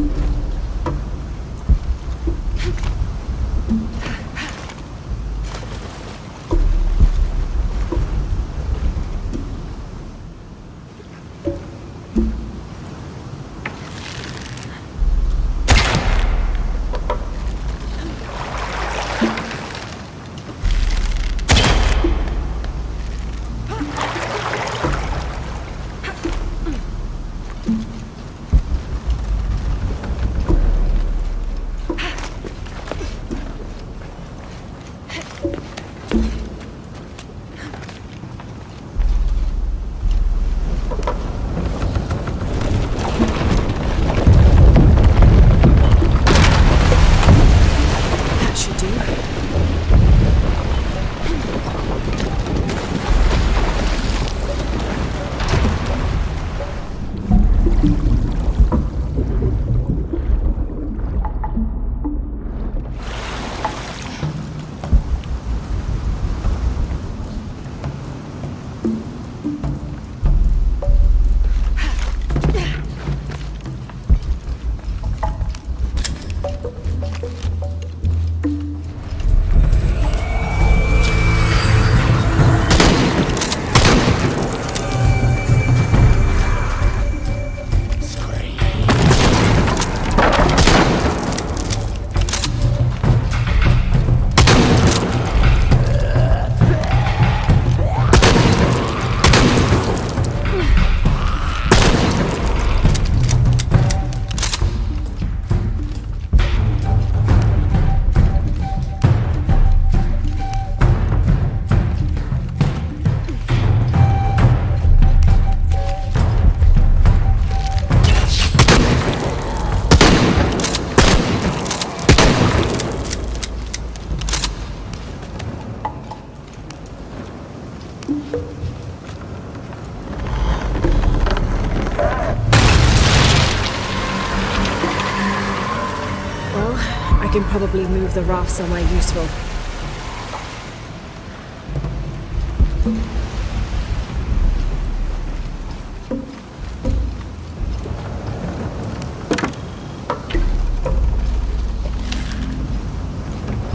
I can probably move the raft somewhere useful.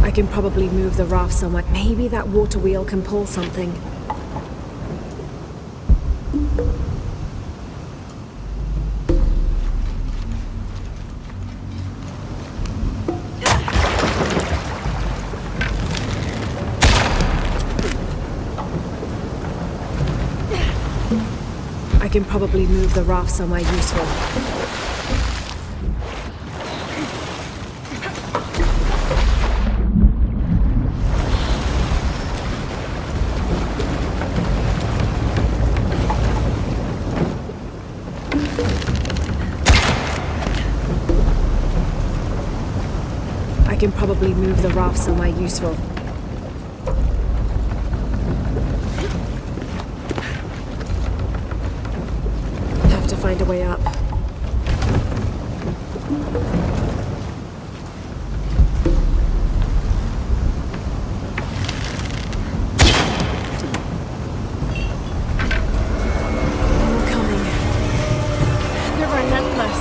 I can probably move the raft somewhere. Maybe that water wheel can pull something. I can probably move the raft somewhere useful. I can probably move the raft somewhere useful. Have to find a way up. They're coming. They're relentless.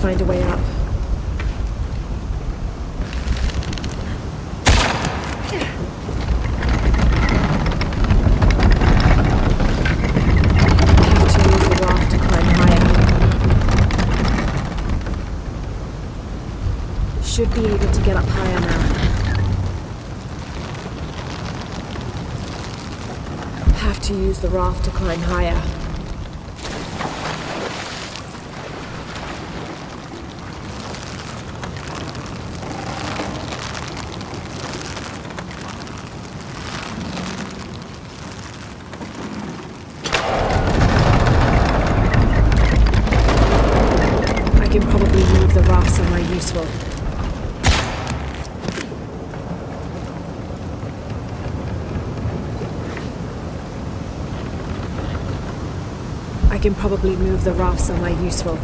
Find a way up. Have to use the raft to climb higher. Should be able to get up higher now. Have to use the raft to climb higher. can probably move the raft somewhere useful. I can probably move the raft somewhere useful.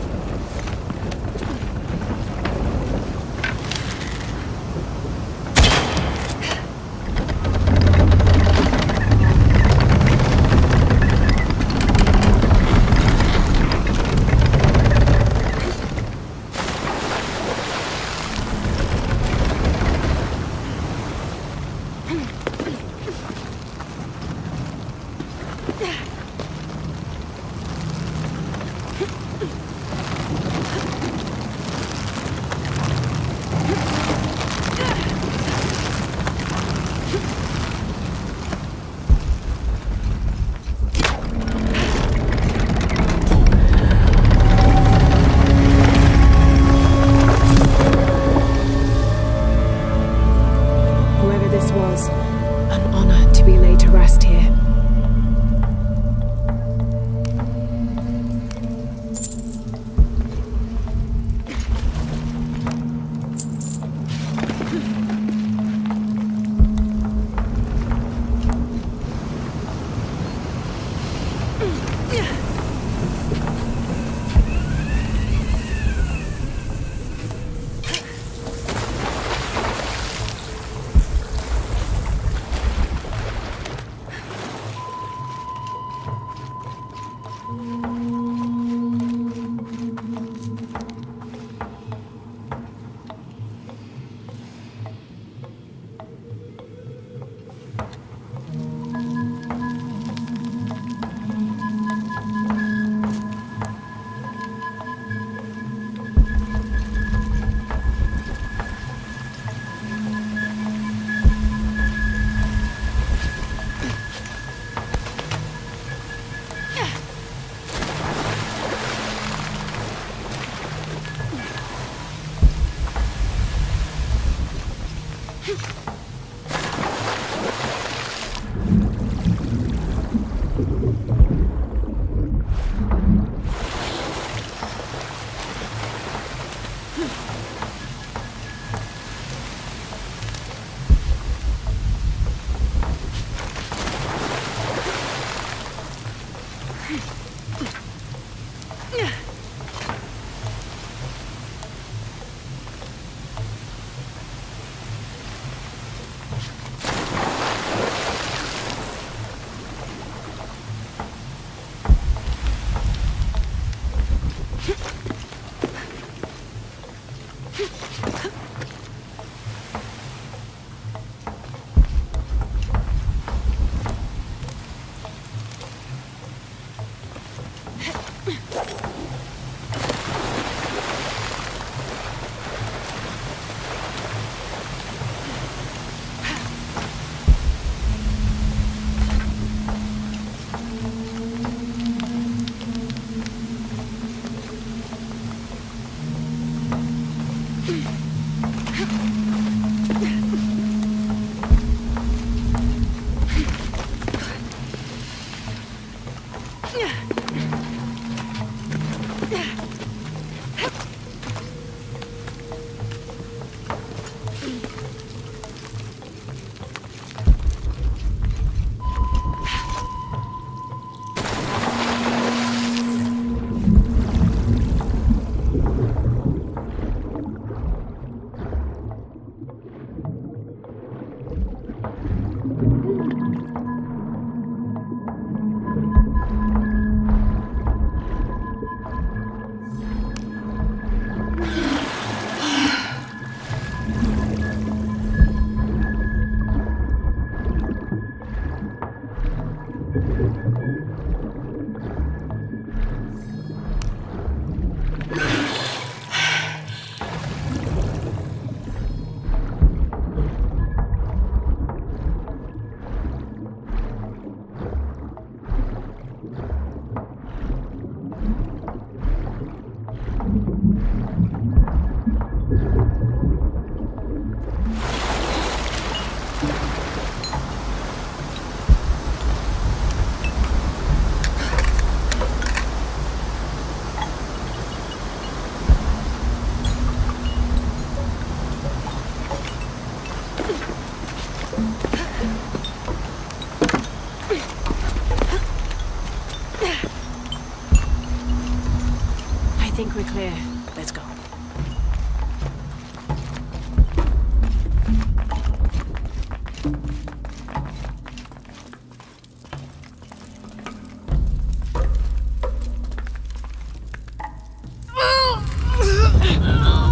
think we're clear. Let's go.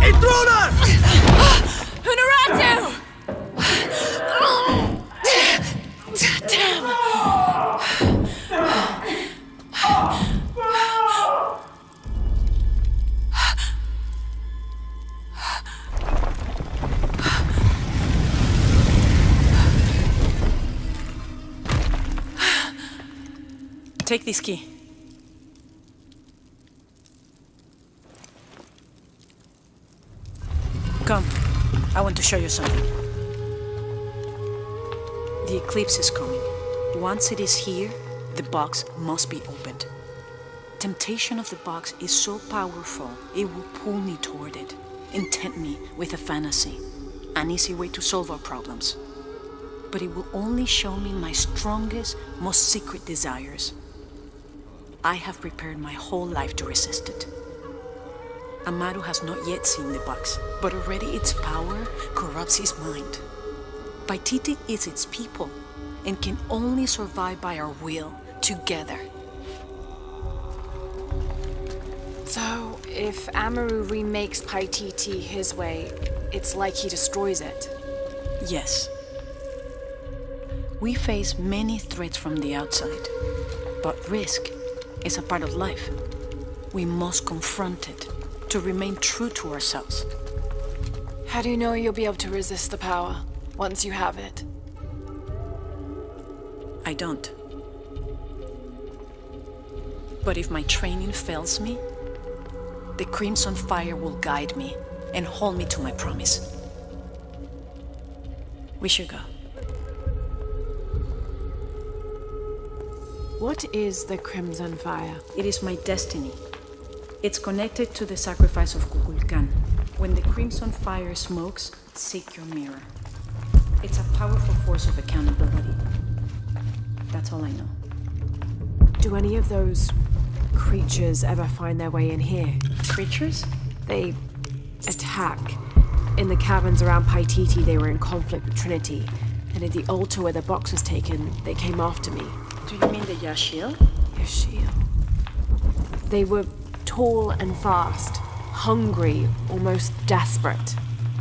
Intruder! Honoratu! Damn! Take this key. Come. I want to show you something. The eclipse is coming. Once it is here, the box must be opened. Temptation of the box is so powerful, it will pull me toward it and tempt me with a fantasy, an easy way to solve our problems. But it will only show me my strongest, most secret desires. I have prepared my whole life to resist it. Amaru has not yet seen the box, but already its power corrupts his mind. Paititi is its people, and can only survive by our will, together. So, if Amaru remakes Paititi his way, it's like he destroys it. Yes. We face many threats from the outside, but risk is a part of life. We must confront it to remain true to ourselves. How do you know you'll be able to resist the power once you have it? I don't. But if my training fails me, the Crimson Fire will guide me and hold me to my promise. We should go. What is the Crimson Fire? It is my destiny. It's connected to the sacrifice of Kukulkan. When the Crimson Fire smokes, seek your mirror. It's a powerful force of accountability. That's all I know. Do any of those creatures ever find their way in here? Creatures? They attack. In the caverns around Paititi, they were in conflict with Trinity. And at the altar where the box was taken, they came after me. Do you mean the Yashil? Yashil. They were tall and fast, hungry, almost desperate.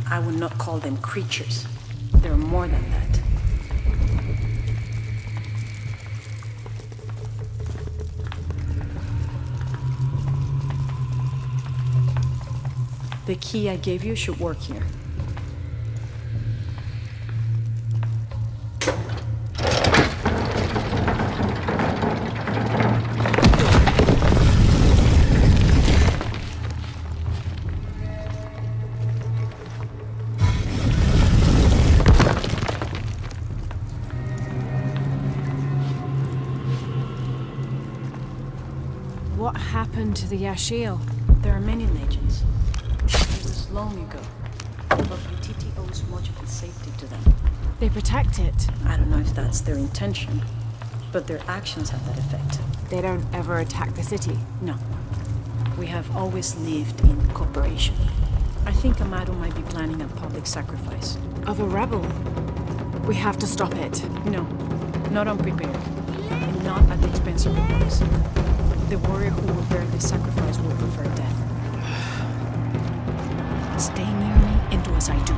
I would not call them creatures. They're more than that. The key I gave you should work here. What happened to the Yashil? There are many legends. It was long ago, but Paititi owes much of its safety to them. They protect it. I don't know if that's their intention, but their actions have that effect. They don't ever attack the city? No. We have always lived in cooperation. I think Amado might be planning a public sacrifice. Of a rebel? We have to stop it. No, not unprepared, and not at the expense of the box. The warrior who will bear this sacrifice will prefer death. Stay near me and do as I do.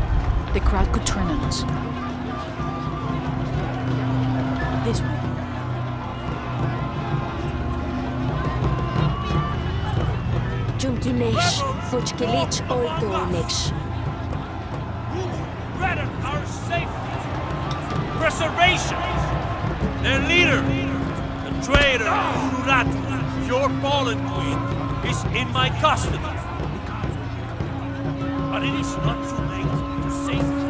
The crowd could turn on us. This way. Junkinesh, Fuchkilich Olgonish. Threaten our safety, preservation. Their leader, the traitor Ururatu, your fallen queen, is in my custody. But it is not too late to save her.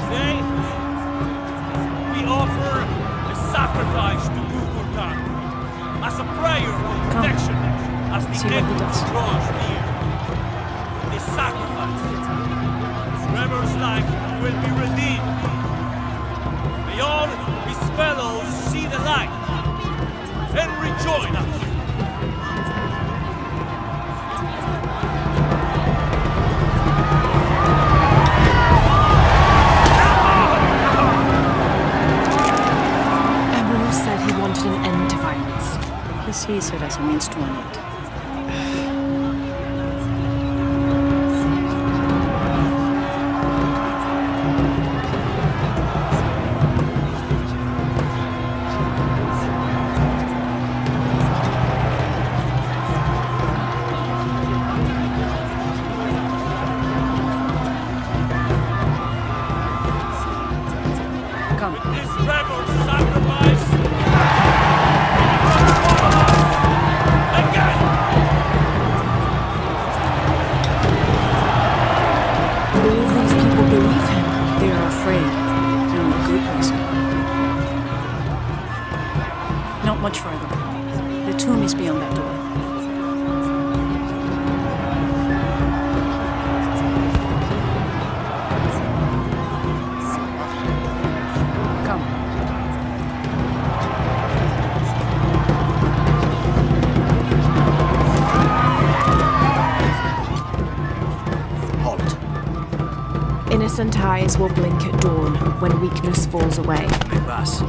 Today, we offer a sacrifice to Kukulkan as a prayer for protection as the end draws near. This sacrifice, Trevor's life will be redeemed. May all his fellows see the light and rejoin us. innocent eyes will blink at dawn when weakness falls away. Hey, boss.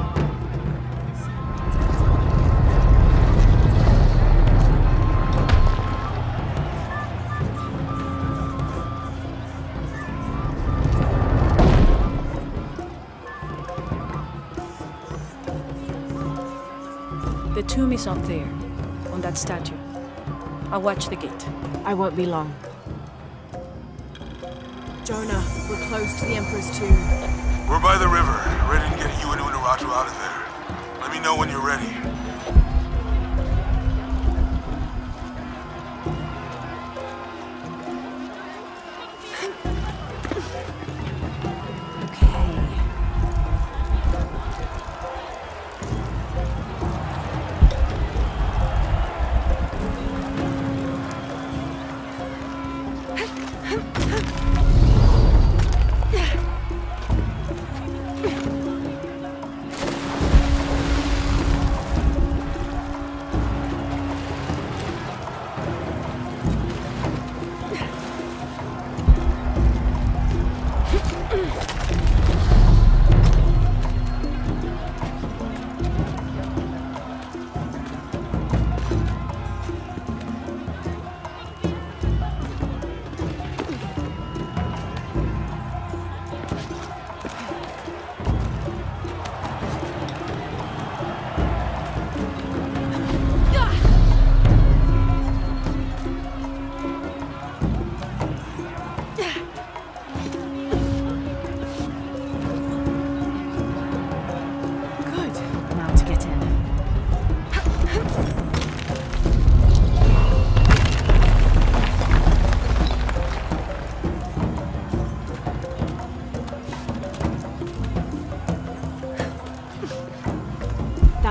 The tomb is up there, on that statue. I'll watch the gate. I won't be long. Jonah, we're close to the Emperor's tomb. We're by the river, ready to get you and Unuratu out of there. Let me know when you're ready.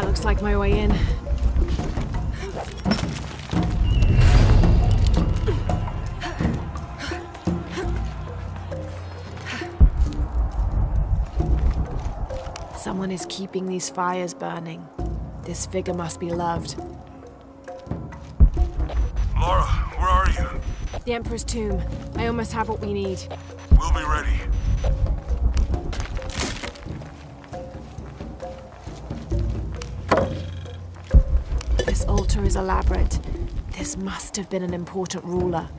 Looks like my way in. Someone is keeping these fires burning. This figure must be loved. Laura, where are you? The Emperor's tomb. I almost have what we need. We'll be ready. This altar is elaborate. This must have been an important ruler.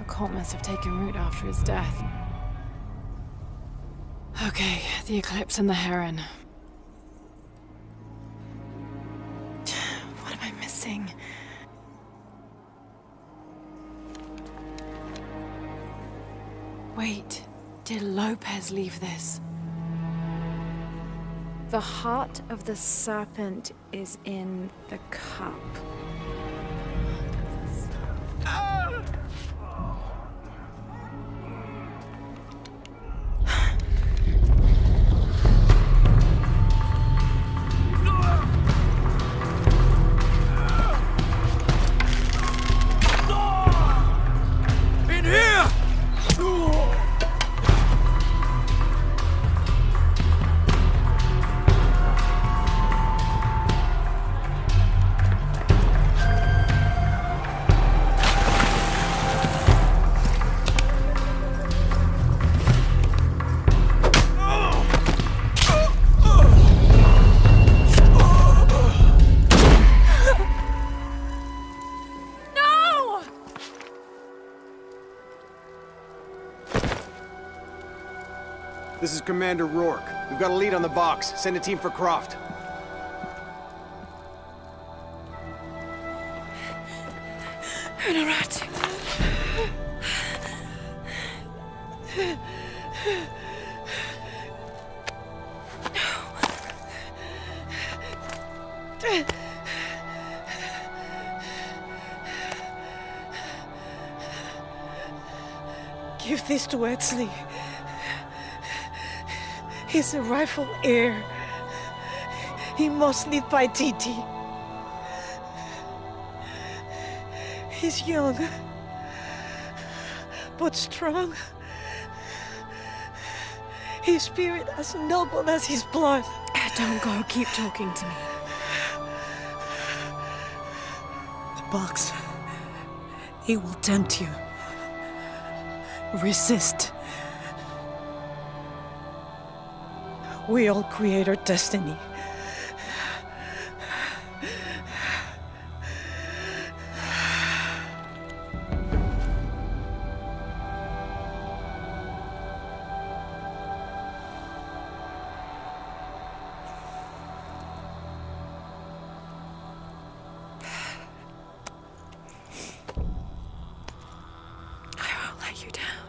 Cult must have taken root after his death. Okay, the eclipse and the heron. What am I missing? Wait, did Lopez leave this? The heart of the serpent is in the cup. This is Commander Rourke. We've got a lead on the box. Send a team for Croft. Unuratu. Give this to Etzli. He's the rightful heir. He must lead Pt13. He's young, but strong. His spirit as noble as his blood. Don't go. Keep talking to me. The box. It will tempt you. Resist. We all create our destiny. You down.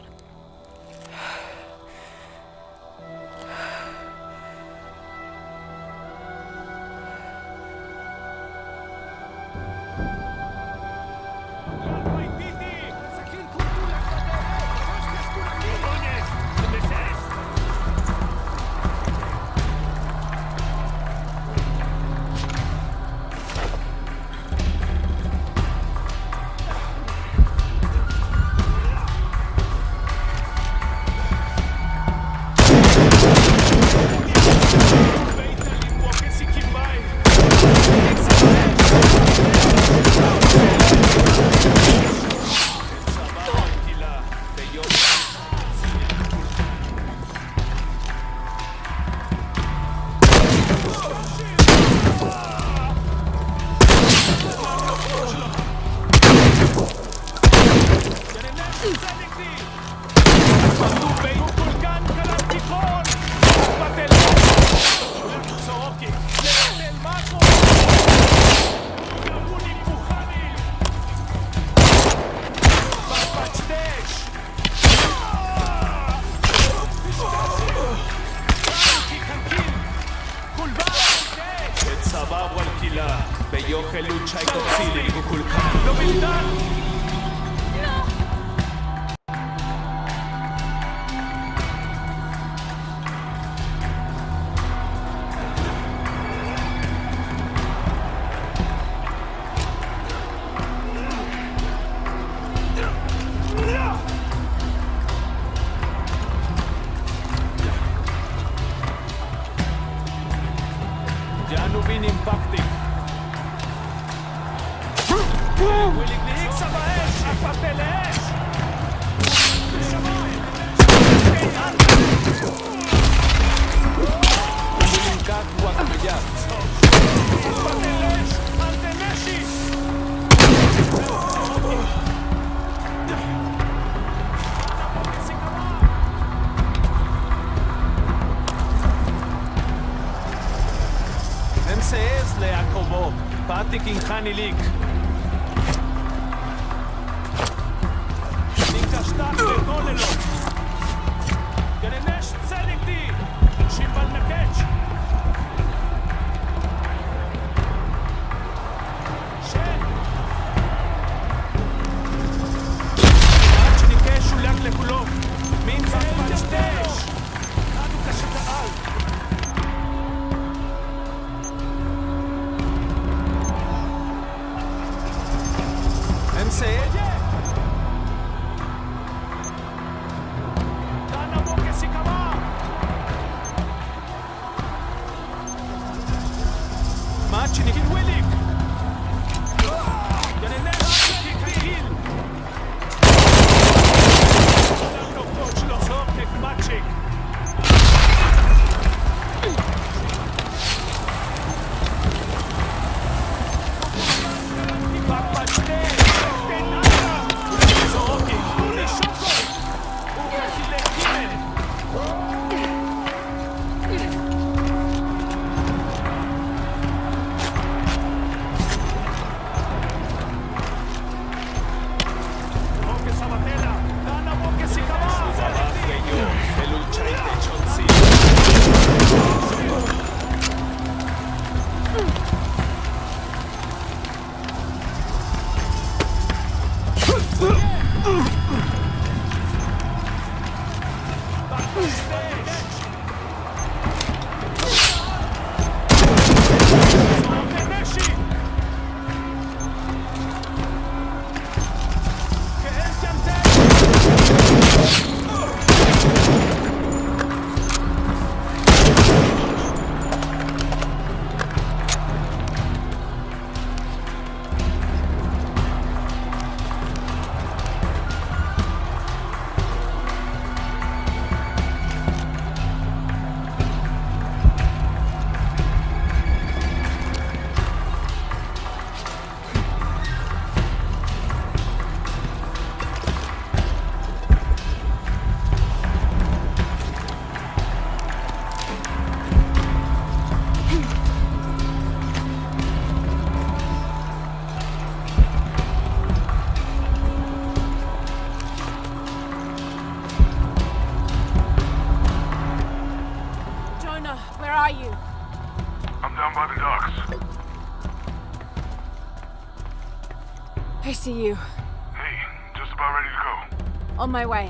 I see you. Hey, just about ready to go. On my way.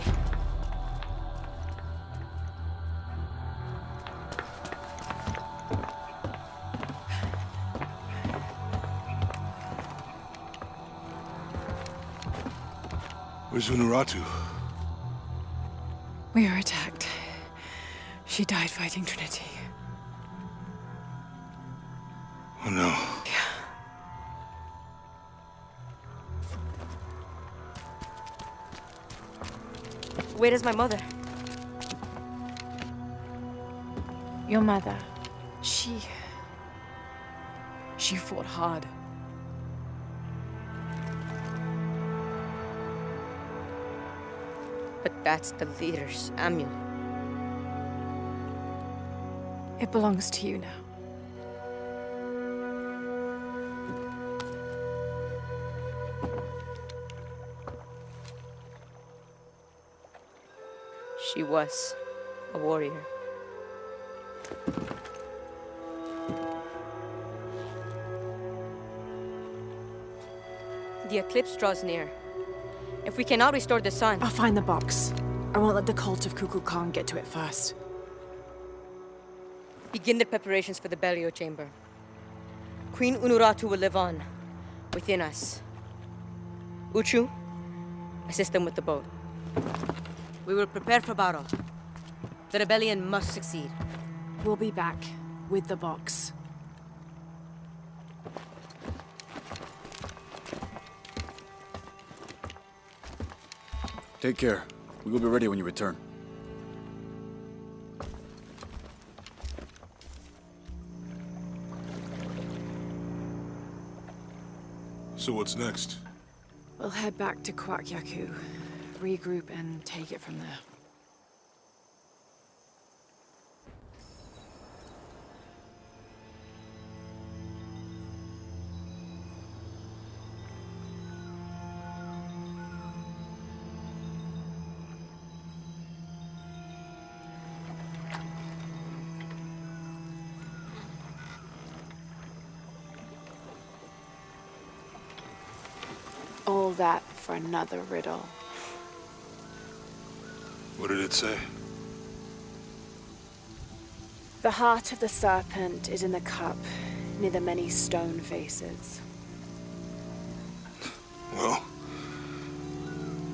Where's Unuratu? We were attacked. She died fighting Trinity. Oh no. Where is my mother? Your mother, she fought hard. But that's the leader's amulet. It belongs to you now. She was a warrior. The eclipse draws near. If we cannot restore the sun... I'll find the box. I won't let the cult of Kukulkan get to it first. Begin the preparations for the burial chamber. Queen Unuratu will live on, within us. Uchu, assist them with the boat. We will prepare for battle. The rebellion must succeed. We'll be back with the box. Take care. We will be ready when you return. So what's next? We'll head back to Kwakyaku, regroup and take it from there. All that for another riddle. What did it say? The heart of the serpent is in the cup, near the many stone faces. Well,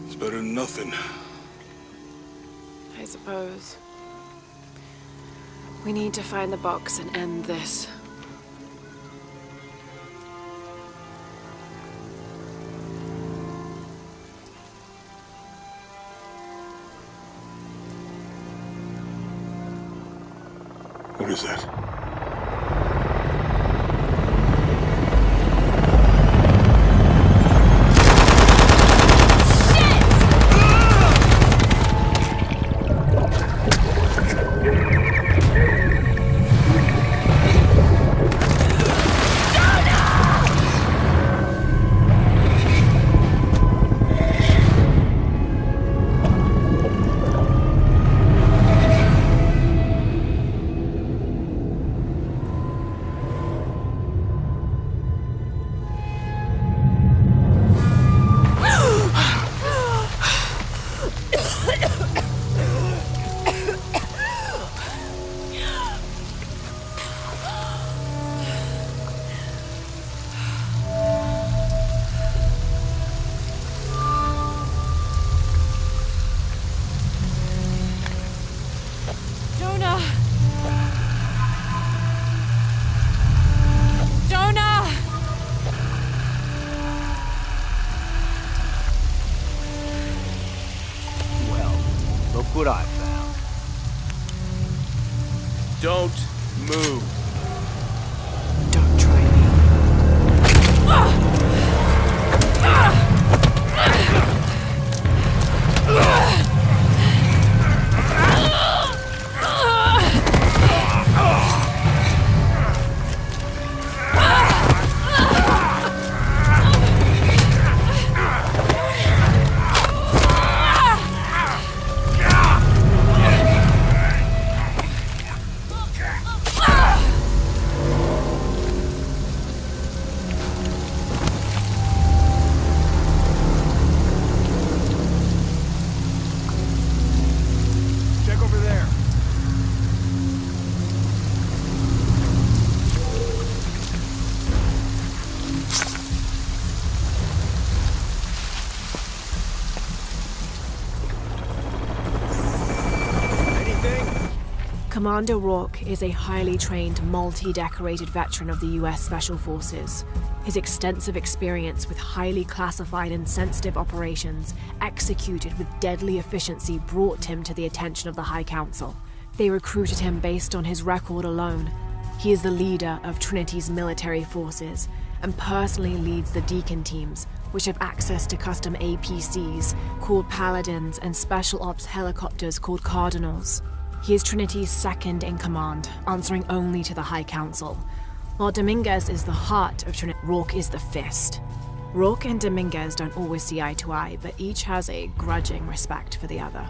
it's better than nothing. I suppose. We need to find the box and end this. What is that? What I found. Don't move. Don't try me. Commander Rourke is a highly trained, multi-decorated veteran of the US Special Forces. His extensive experience with highly classified and sensitive operations, executed with deadly efficiency, brought him to the attention of the High Council. They recruited him based on his record alone. He is the leader of Trinity's military forces, and personally leads the Deacon teams, which have access to custom APCs called Paladins and Special Ops helicopters called Cardinals. He is Trinity's second in command, answering only to the High Council. While Dominguez is the heart of Trinity, Rourke is the fist. Rourke and Dominguez don't always see eye to eye, but each has a grudging respect for the other.